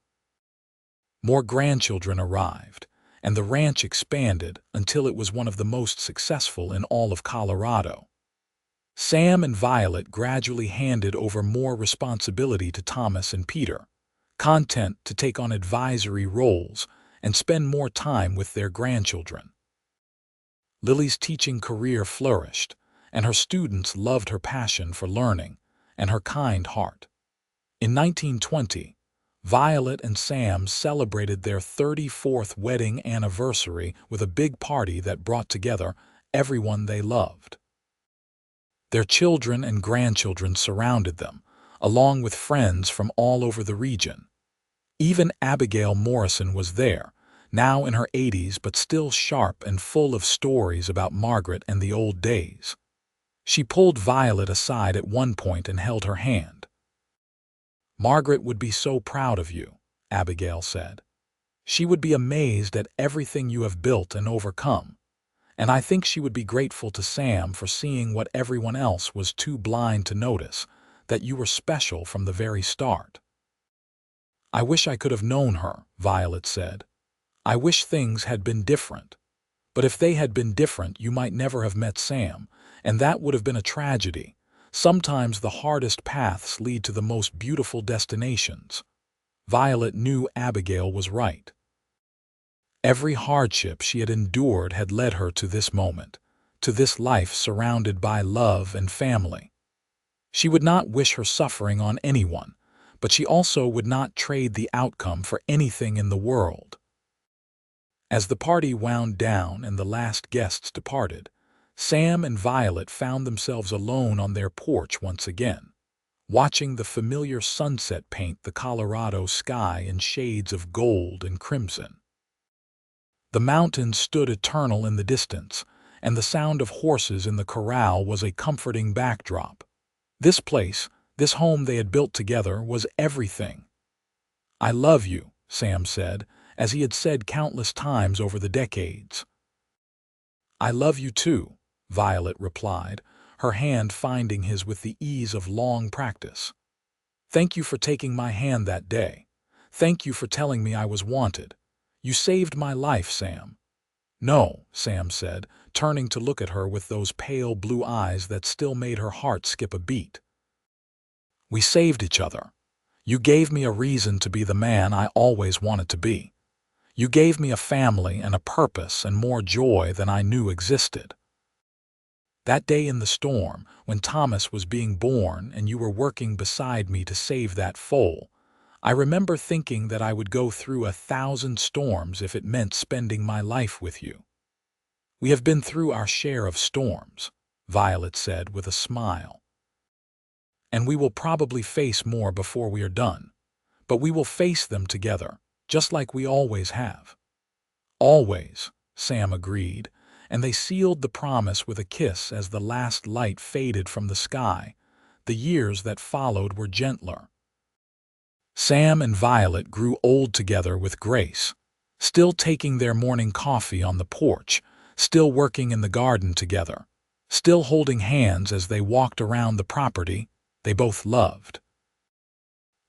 [SPEAKER 1] More grandchildren arrived, and the ranch expanded until it was one of the most successful in all of Colorado. Sam and Violet gradually handed over more responsibility to Thomas and Peter, content to take on advisory roles and spend more time with their grandchildren. Lily's teaching career flourished, and her students loved her passion for learning and her kind heart. In 1920, Violet and Sam celebrated their 34th wedding anniversary with a big party that brought together everyone they loved. Their children and grandchildren surrounded them, along with friends from all over the region. Even Abigail Morrison was there, now in her 80s but still sharp and full of stories about Margaret and the old days. She pulled Violet aside at one point and held her hand. "Margaret would be so proud of you," Abigail said. "She would be amazed at everything you have built and overcome. And I think she would be grateful to Sam for seeing what everyone else was too blind to notice, that you were special from the very start." "I wish I could have known her," Violet said. "I wish things had been different. But if they had been different, you might never have met Sam, and that would have been a tragedy. Sometimes the hardest paths lead to the most beautiful destinations." Violet knew Abigail was right. Every hardship she had endured had led her to this moment, to this life surrounded by love and family. She would not wish her suffering on anyone, but she also would not trade the outcome for anything in the world. As the party wound down and the last guests departed, Sam and Violet found themselves alone on their porch once again, watching the familiar sunset paint the Colorado sky in shades of gold and crimson. The mountains stood eternal in the distance, and the sound of horses in the corral was a comforting backdrop. This place, this home they had built together, was everything. I love you, Sam said, as he had said countless times over the decades. I love you too, Violet replied, her hand finding his with the ease of long practice. Thank you for taking my hand that day. Thank you for telling me I was wanted. You saved my life, Sam. No, Sam said, turning to look at her with those pale blue eyes that still made her heart skip a beat. We saved each other. You gave me a reason to be the man I always wanted to be. You gave me a family and a purpose and more joy than I knew existed. That day in the storm, when Thomas was being born and you were working beside me to save that foal, I remember thinking that I would go through 1,000 storms if it meant spending my life with you. We have been through our share of storms, Violet said with a smile. And we will probably face more before we are done. But we will face them together, just like we always have. Always, Sam agreed, and they sealed the promise with a kiss as the last light faded from the sky. The years that followed were gentler. Sam and Violet grew old together with grace, still taking their morning coffee on the porch, still working in the garden together, still holding hands as they walked around the property they both loved.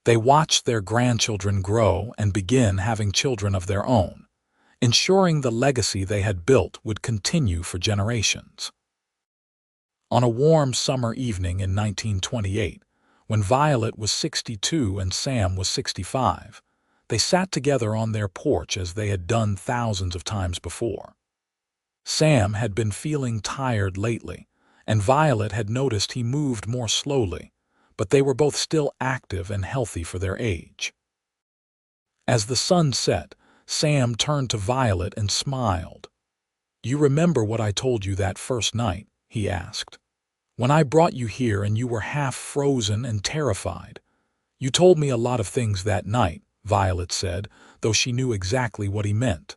[SPEAKER 1] They watched their grandchildren grow and begin having children of their own, ensuring the legacy they had built would continue for generations. On a warm summer evening in 1928, when Violet was 62 and Sam was 65, they sat together on their porch as they had done thousands of times before. Sam had been feeling tired lately, and Violet had noticed he moved more slowly, but they were both still active and healthy for their age. As the sun set, Sam turned to Violet and smiled. "You remember what I told you that first night?" he asked. "When I brought you here and you were half frozen and terrified. You told me a lot of things that night," Violet said, though she knew exactly what he meant.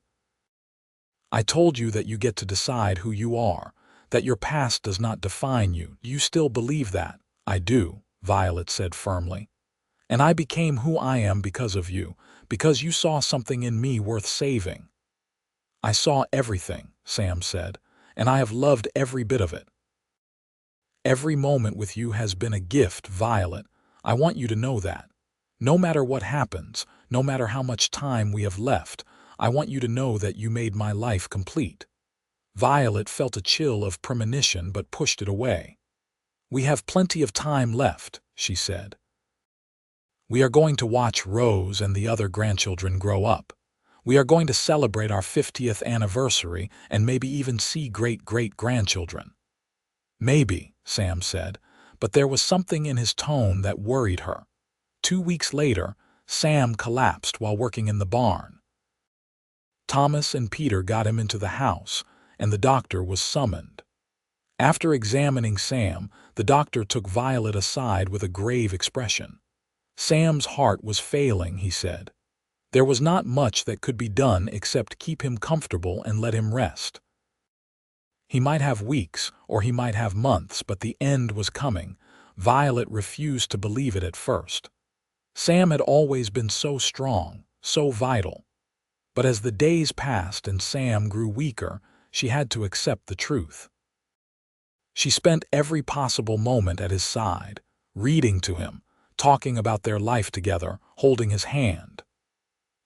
[SPEAKER 1] "I told you that you get to decide who you are, that your past does not define you. Do you still believe that?" "I do," Violet said firmly. "And I became who I am because of you, because you saw something in me worth saving." "I saw everything," Sam said, "and I have loved every bit of it." "Every moment with you has been a gift, Violet. I want you to know that. No matter what happens, no matter how much time we have left, I want you to know that you made my life complete." Violet felt a chill of premonition but pushed it away. "We have plenty of time left," she said. "We are going to watch Rose and the other grandchildren grow up. We are going to celebrate our 50th anniversary and maybe even see great-great-grandchildren." "Maybe," Sam said, but there was something in his tone that worried her. 2 weeks later, Sam collapsed while working in the barn. Thomas and Peter got him into the house, and the doctor was summoned. After examining Sam, the doctor took Violet aside with a grave expression. Sam's heart was failing, he said. There was not much that could be done except keep him comfortable and let him rest. He might have weeks, or he might have months, but the end was coming. Violet refused to believe it at first. Sam had always been so strong, so vital. But as the days passed and Sam grew weaker, she had to accept the truth. She spent every possible moment at his side, reading to him, talking about their life together, holding his hand.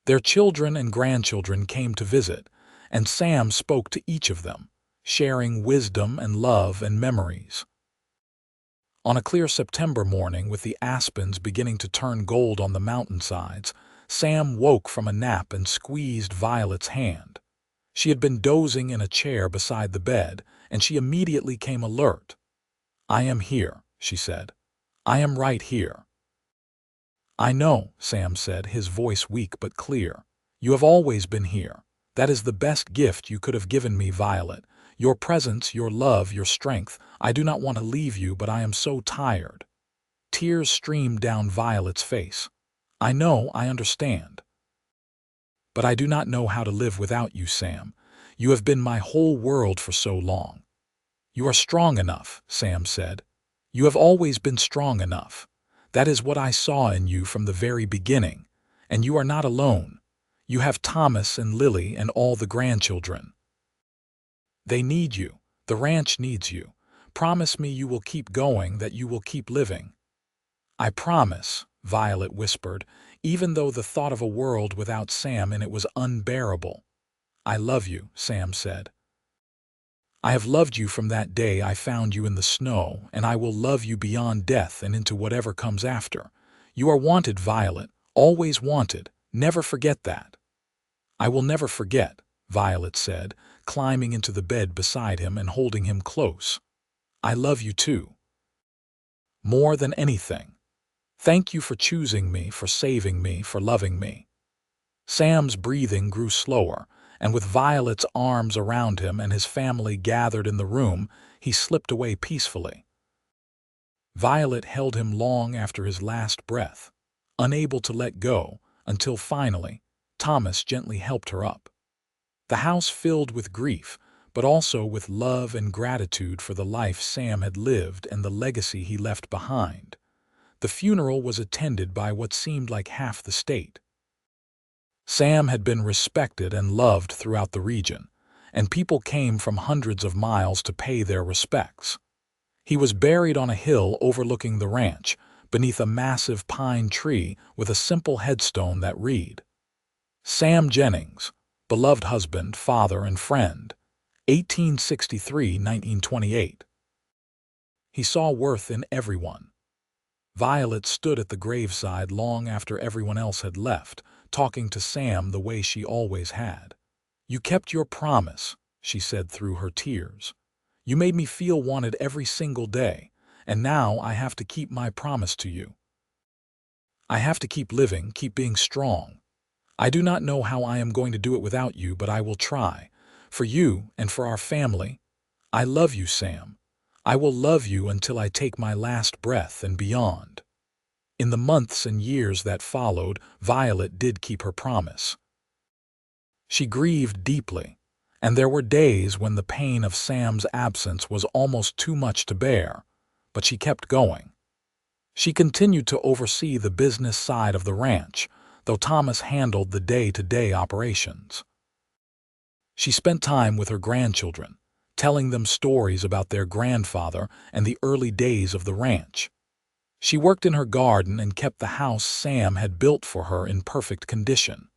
[SPEAKER 1] Their children and grandchildren came to visit, and Sam spoke to each of them, sharing wisdom and love and memories. On a clear September morning, with the aspens beginning to turn gold on the mountainsides, Sam woke from a nap and squeezed Violet's hand. She had been dozing in a chair beside the bed, and she immediately came alert. "I am here," she said. "I am right here." "I know," Sam said, his voice weak but clear. "You have always been here. That is the best gift you could have given me, Violet. Your presence, your love, your strength. I do not want to leave you, but I am so tired." Tears streamed down Violet's face. "I know, I understand. But I do not know how to live without you, Sam. You have been my whole world for so long." "You are strong enough," Sam said. "You have always been strong enough. That is what I saw in you from the very beginning. And you are not alone. You have Thomas and Lily and all the grandchildren. They need you. The ranch needs you. Promise me you will keep going, that you will keep living." "I promise," Violet whispered, even though the thought of a world without Sam in it was unbearable. "I love you," Sam said. "I have loved you from that day I found you in the snow, and I will love you beyond death and into whatever comes after. You are wanted, Violet, always wanted. Never forget that." "I will never forget," Violet said, climbing into the bed beside him and holding him close. "I love you too. More than anything. Thank you for choosing me, for saving me, for loving me." Sam's breathing grew slower, and with Violet's arms around him and his family gathered in the room, he slipped away peacefully. Violet held him long after his last breath, unable to let go, until finally, Thomas gently helped her up. The house filled with grief, but also with love and gratitude for the life Sam had lived and the legacy he left behind. The funeral was attended by what seemed like half the state. Sam had been respected and loved throughout the region, and people came from hundreds of miles to pay their respects. He was buried on a hill overlooking the ranch, beneath a massive pine tree with a simple headstone that read, "Sam Jennings, beloved husband, father, and friend, 1863–1928. He saw worth in everyone." Violet stood at the graveside long after everyone else had left, talking to Sam the way she always had. "You kept your promise," she said through her tears. "You made me feel wanted every single day, and now I have to keep my promise to you. I have to keep living, keep being strong. I do not know how I am going to do it without you, but I will try. For you and for our family. I love you, Sam. I will love you until I take my last breath and beyond." In the months and years that followed, Violet did keep her promise. She grieved deeply, and there were days when the pain of Sam's absence was almost too much to bear, but she kept going. She continued to oversee the business side of the ranch, though Thomas handled the day-to-day operations. She spent time with her grandchildren, telling them stories about their grandfather and the early days of the ranch. She worked in her garden and kept the house Sam had built for her in perfect condition.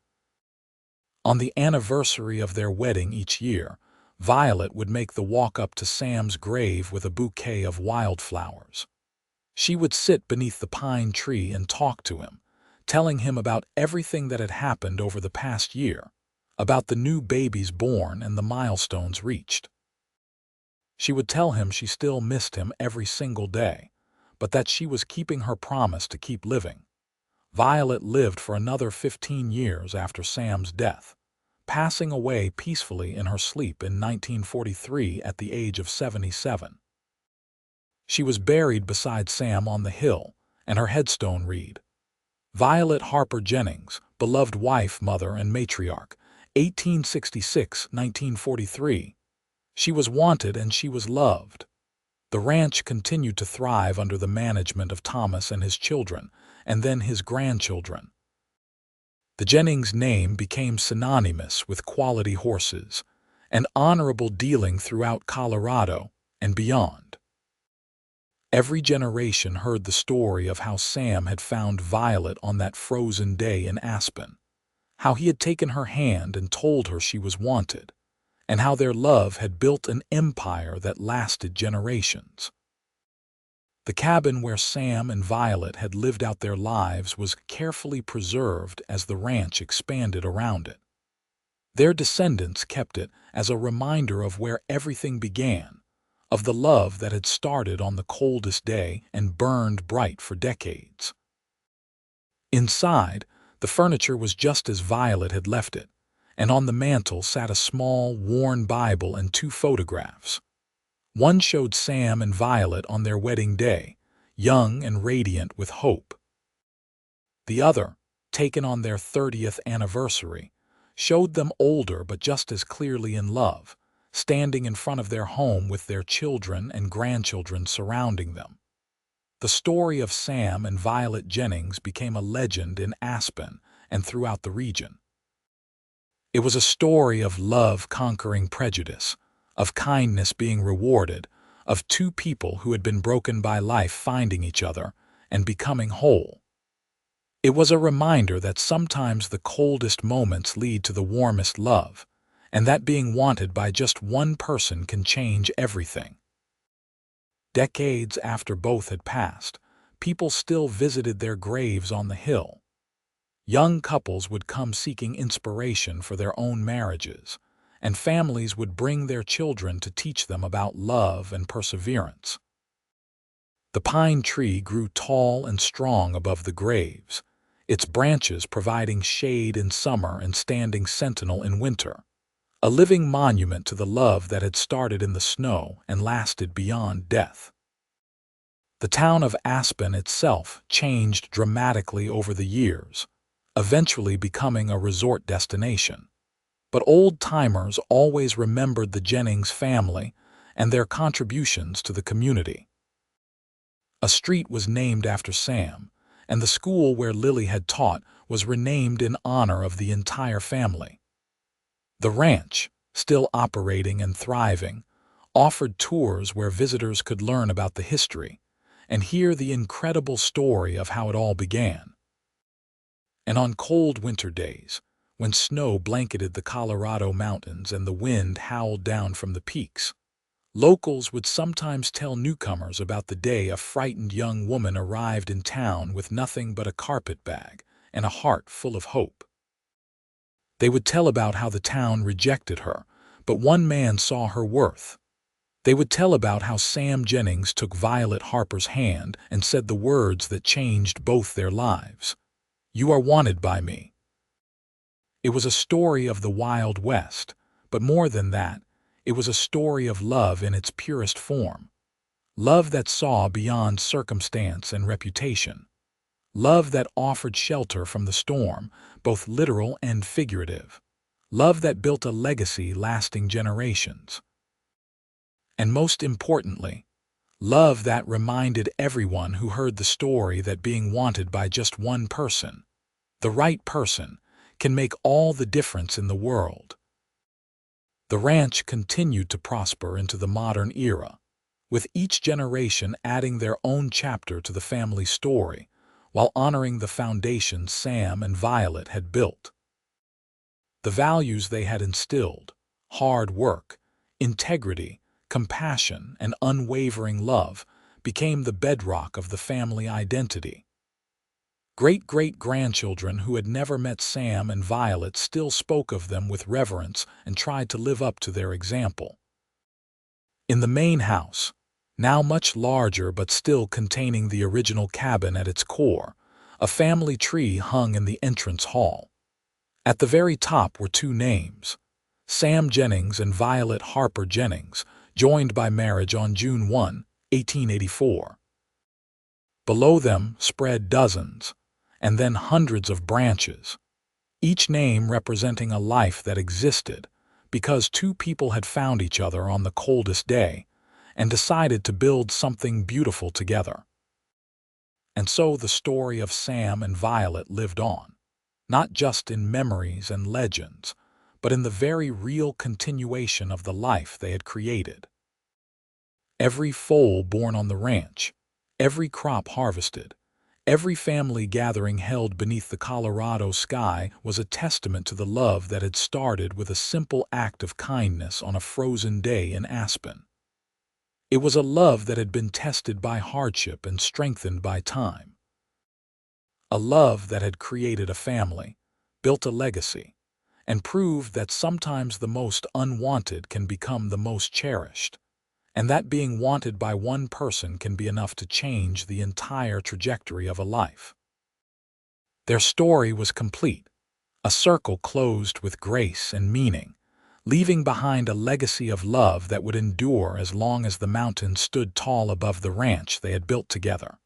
[SPEAKER 1] On the anniversary of their wedding each year, Violet would make the walk up to Sam's grave with a bouquet of wildflowers. She would sit beneath the pine tree and talk to him, telling him about everything that had happened over the past year, about the new babies born and the milestones reached. She would tell him she still missed him every single day, but that she was keeping her promise to keep living. Violet lived for another 15 years after Sam's death, passing away peacefully in her sleep in 1943 at the age of 77. She was buried beside Sam on the hill, and her headstone read, "Violet Harper Jennings, beloved wife, mother, and matriarch, 1866–1943. She was wanted and she was loved." The ranch continued to thrive under the management of Thomas and his children, and then his grandchildren. The Jennings name became synonymous with quality horses and honorable dealing throughout Colorado and beyond. Every generation heard the story of how Sam had found Violet on that frozen day in Aspen, how he had taken her hand and told her she was wanted, and how their love had built an empire that lasted generations. The cabin where Sam and Violet had lived out their lives was carefully preserved as the ranch expanded around it. Their descendants kept it as a reminder of where everything began, of the love that had started on the coldest day and burned bright for decades. Inside, the furniture was just as Violet had left it, and on the mantel sat a small, worn Bible and 2 photographs. One showed Sam and Violet on their wedding day, young and radiant with hope. The other, taken on their 30th anniversary, showed them older but just as clearly in love, standing in front of their home with their children and grandchildren surrounding them. The story of Sam and Violet Jennings became a legend in Aspen and throughout the region. It was a story of love conquering prejudice, of kindness being rewarded, of two people who had been broken by life finding each other and becoming whole. It was a reminder that sometimes the coldest moments lead to the warmest love, and that being wanted by just one person can change everything. Decades after both had passed, people still visited their graves on the hill. Young couples would come seeking inspiration for their own marriages, and families would bring their children to teach them about love and perseverance. The pine tree grew tall and strong above the graves, its branches providing shade in summer and standing sentinel in winter, a living monument to the love that had started in the snow and lasted beyond death. The town of Aspen itself changed dramatically over the years, eventually becoming a resort destination. But old-timers always remembered the Jennings family and their contributions to the community. A street was named after Sam, and the school where Lily had taught was renamed in honor of the entire family. The ranch, still operating and thriving, offered tours where visitors could learn about the history and hear the incredible story of how it all began. And on cold winter days, when snow blanketed the Colorado mountains and the wind howled down from the peaks, locals would sometimes tell newcomers about the day a frightened young woman arrived in town with nothing but a carpet bag and a heart full of hope. They would tell about how the town rejected her, but one man saw her worth. They would tell about how Sam Jennings took Violet Harper's hand and said the words that changed both their lives. "You are wanted by me." It was a story of the Wild West, but more than that, it was a story of love in its purest form. Love that saw beyond circumstance and reputation. Love that offered shelter from the storm, both literal and figurative. Love that built a legacy lasting generations. And most importantly, love that reminded everyone who heard the story that being wanted by just one person, the right person, can make all the difference in the world. The ranch continued to prosper into the modern era, with each generation adding their own chapter to the family story, while honoring the foundation Sam and Violet had built. The values they had instilled, hard work, integrity, compassion, and unwavering love, became the bedrock of the family identity. Great-great-grandchildren who had never met Sam and Violet still spoke of them with reverence and tried to live up to their example. In the main house, now much larger but still containing the original cabin at its core, a family tree hung in the entrance hall. At the very top were two names, Sam Jennings and Violet Harper Jennings, joined by marriage on June 1, 1884. Below them spread dozens, and then hundreds of branches, each name representing a life that existed because two people had found each other on the coldest day and decided to build something beautiful together. And so the story of Sam and Violet lived on, not just in memories and legends, but in the very real continuation of the life they had created. Every foal born on the ranch, every crop harvested, every family gathering held beneath the Colorado sky was a testament to the love that had started with a simple act of kindness on a frozen day in Aspen. It was a love that had been tested by hardship and strengthened by time. A love that had created a family, built a legacy, and proved that sometimes the most unwanted can become the most cherished, and that being wanted by one person can be enough to change the entire trajectory of a life. Their story was complete, a circle closed with grace and meaning, leaving behind a legacy of love that would endure as long as the mountains stood tall above the ranch they had built together.